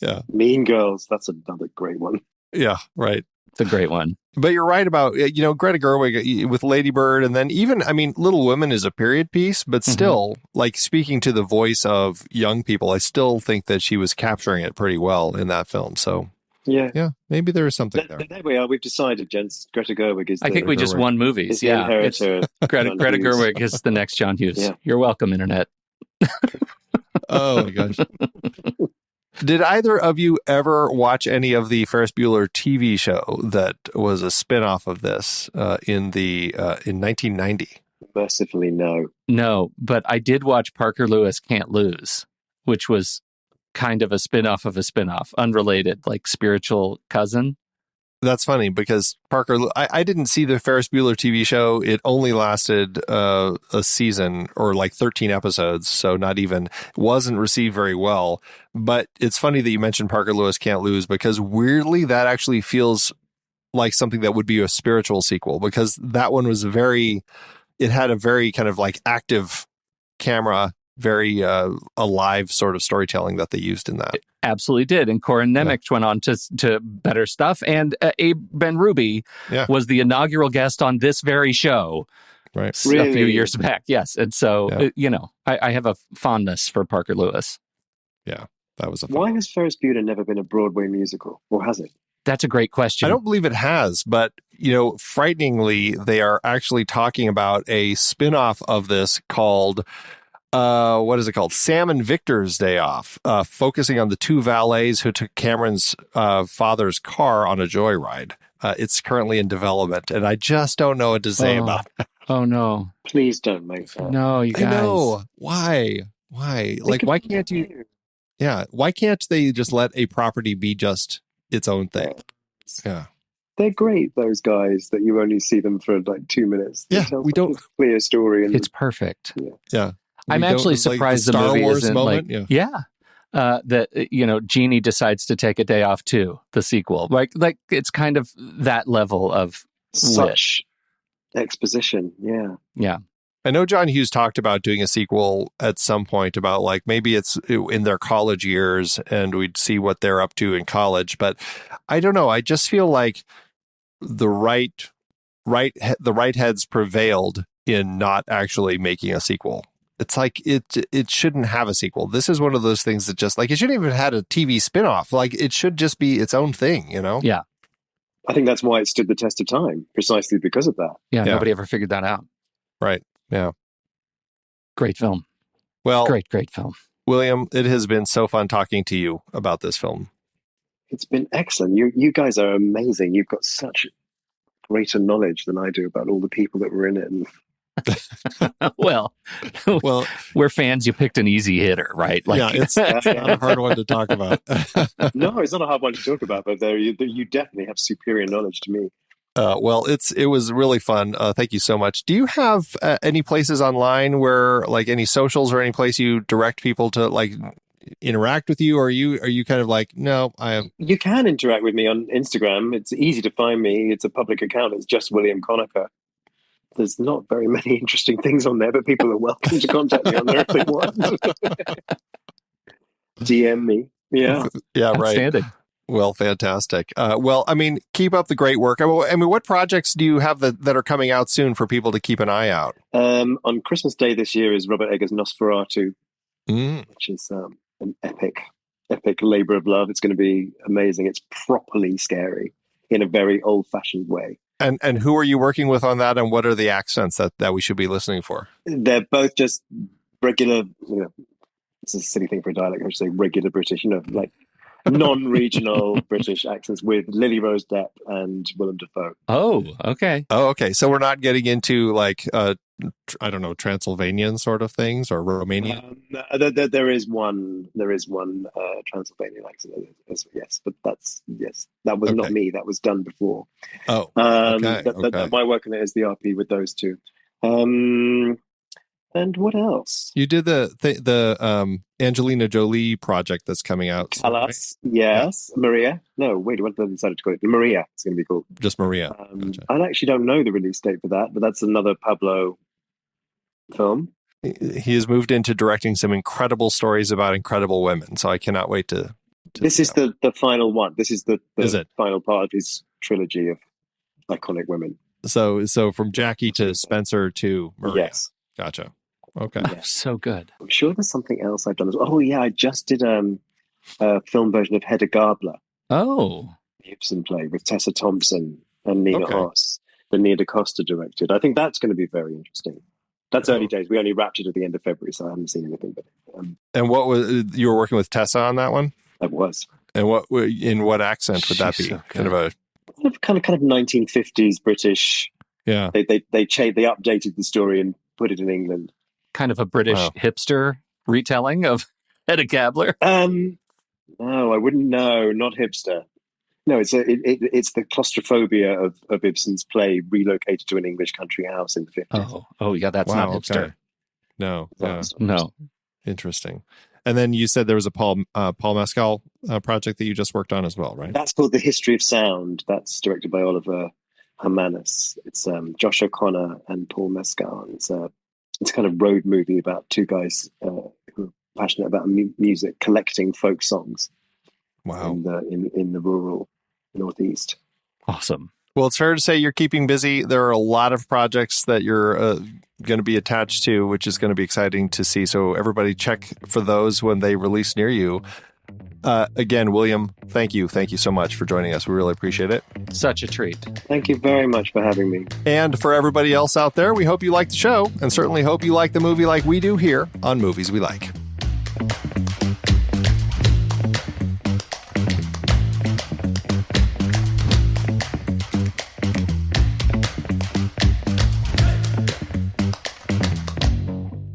Yeah, Mean Girls. That's another great one. Yeah, right. It's a great one. But you're right about, Greta Gerwig with Lady Bird. And then even, Little Women is a period piece, but still, like speaking to the voice of young people, I still think that she was capturing it pretty well in that film. So, yeah, maybe there is something there. There we are. We've decided, gents. Greta Gerwig is I think we just won movies. Yeah. Greta Gerwig is the next John Hughes. Yeah. You're welcome, Internet. Oh my gosh. Did either of you ever watch any of the Ferris Bueller TV show that was a spinoff of this in 1990? Mercifully, no. No, but I did watch Parker Lewis Can't Lose, which was kind of a spinoff of a spinoff, unrelated, like spiritual cousin. That's funny because I didn't see the Ferris Bueller TV show. It only lasted a season or like 13 episodes. So wasn't received very well. But it's funny that you mentioned Parker Lewis Can't Lose because weirdly that actually feels like something that would be a spiritual sequel because that one was it had a very kind of like active camera, very alive sort of storytelling that they used in that. Absolutely did. And Corin Nemec went on to better stuff. And Abe Ben-Ruby was the inaugural guest on this very show a few years back. Yes. And so, I have a fondness for Parker Lewis. Yeah, that was Why has Ferris Bueller never been a Broadway musical? Or has it? That's a great question. I don't believe it has, but, frighteningly, they are actually talking about a spinoff of this called... what is it called? Sam and Victor's Day Off, focusing on the two valets who took Cameron's father's car on a joyride. It's currently in development, and I just don't know what to say about it. Oh, no. Please don't make that. No, you guys. I know. Why? Like, why can't you... Yeah, why can't they just let a property be just its own thing? Yeah. They're great, those guys, that you only see them for like 2 minutes. We don't... clear story. And, it's perfect. Yeah. I'm actually surprised the movie Wars isn't moment? That Jeannie decides to take a day off too. The sequel, like it's kind of that level of such exposition. Yeah. I know John Hughes talked about doing a sequel at some point about like maybe it's in their college years and we'd see what they're up to in college, but I don't know. I just feel like the right heads prevailed in not actually making a sequel. It's like it shouldn't have a sequel. This is one of those things that just like it shouldn't even have had a TV spinoff. Like it should just be its own thing, Yeah. I think that's why it stood the test of time, precisely because of that. Yeah. Nobody ever figured that out. Right. Yeah. Great film. Well, great film. William, it has been so fun talking to you about this film. It's been excellent. You guys are amazing. You've got such greater knowledge than I do about all the people that were in it. And well, we're fans. You picked an easy hitter, right? It's not a hard one to talk about. No, it's not a hard one to talk about, but you definitely have superior knowledge to me. It was really fun. Thank you so much. Do you have any places online where, like, any socials or any place you direct people to like interact with you? Or are you kind of like, no, I am? You can interact with me on Instagram. It's easy to find me. It's a public account. It's just William Conacher. There's not very many interesting things on there, but people are welcome to contact me on there if they want. DM me. Yeah. Yeah, right. Outstanding. Well, fantastic. Keep up the great work. What projects do you have that are coming out soon for people to keep an eye out? On Christmas Day this year is Robert Eggers' Nosferatu, which is an epic labor of love. It's going to be amazing. It's properly scary in a very old-fashioned way. And who are you working with on that, and what are the accents that we should be listening for? They're both just regular, it's a silly thing for a dialect, I should say regular British, like non-regional British accents with Lily Rose Depp and Willem Dafoe. Oh, okay. So we're not getting into like, I don't know, Transylvanian sort of things or Romanian? There is one Transylvanian accent. Yes, but that was not me. That was done before. Oh, okay. My work on it is the RP with those two. And what else? You did the Angelina Jolie project that's coming out. Alas, right? Yes. Yeah. Maria. No, wait, what did I decide to call it? Maria. It's going to be called. Just Maria. Gotcha. I actually don't know the release date for that, but that's another Pablo film. He has moved into directing some incredible stories about incredible women, so I cannot wait to this is the final one. This is the is final part of his trilogy of iconic women. So from Jackie to Spencer to Maria. Yes. Gotcha. Okay. Oh, so good. I'm sure there's something else I've done as well. Oh, yeah. I just did a film version of Hedda Gabler. Oh. Gibson play with Tessa Thompson and Nina Hoss, that Nia DaCosta directed. I think that's going to be very interesting. That's early days. We only wrapped it at the end of February, so I haven't seen anything. But And what was you were working with Tessa on that one? I was. And in what accent would that be? So kind of a kind of 1950s British. Yeah. They updated the story and put it in England. Kind of a British hipster retelling of Hedda Gabler. No, I wouldn't know. Not hipster. No, it's the claustrophobia of Ibsen's play relocated to an English country house in the 50s. Oh, yeah, that's not hipster. Okay. No. No. Interesting. And then you said there was a Paul Mescal project that you just worked on as well, right? That's called The History of Sound. That's directed by Oliver Hermanus. It's Josh O'Connor and Paul Mescal. It's a kind of road movie about two guys who are passionate about music, collecting folk songs. Wow. In the rural Northeast. Awesome. Well, it's fair to say you're keeping busy. There are a lot of projects that you're going to be attached to, which is going to be exciting to see. So everybody check for those when they release near you. Again, William, thank you. Thank you so much for joining us. We really appreciate it. Such a treat. Thank you very much for having me. And for everybody else out there, we hope you like the show and certainly hope you like the movie like we do here on Movies We Like.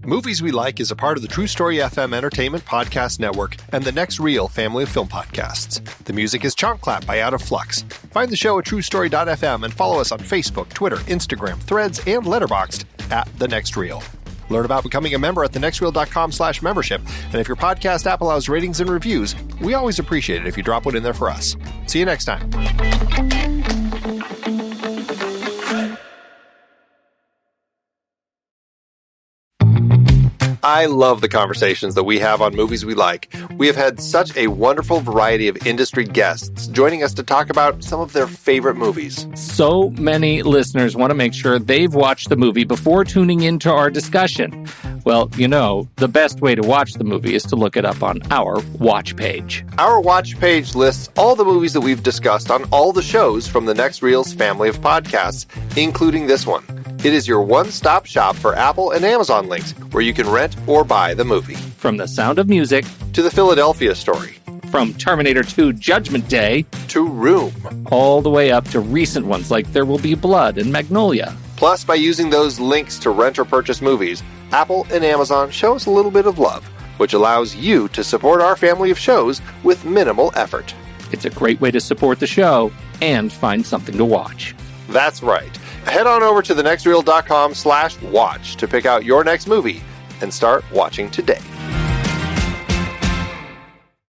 Movies We Like is a part of the True Story FM Entertainment Podcast Network and the Next Reel family of film podcasts. The music is Chomp Clap by Out of Flux. Find the show at truestory.fm and follow us on Facebook, Twitter, Instagram, Threads, and Letterboxd at The Next Reel. Learn about becoming a member at thenextreel.com/membership. And if your podcast app allows ratings and reviews, we always appreciate it if you drop one in there for us. See you next time. I love the conversations that we have on Movies We Like. We have had such a wonderful variety of industry guests joining us to talk about some of their favorite movies. So many listeners want to make sure they've watched the movie before tuning into our discussion. Well, you know, the best way to watch the movie is to look it up on our watch page. Our watch page lists all the movies that we've discussed on all the shows from the Next Reel's family of podcasts, including this one. It is your one-stop shop for Apple and Amazon links where you can rent or buy the movie. From The Sound of Music to The Philadelphia Story. From Terminator 2 Judgment Day to Room. All the way up to recent ones like There Will Be Blood and Magnolia. Plus, by using those links to rent or purchase movies, Apple and Amazon show us a little bit of love, which allows you to support our family of shows with minimal effort. It's a great way to support the show and find something to watch. That's right. Head on over to thenextreel.com/watch to pick out your next movie and start watching today.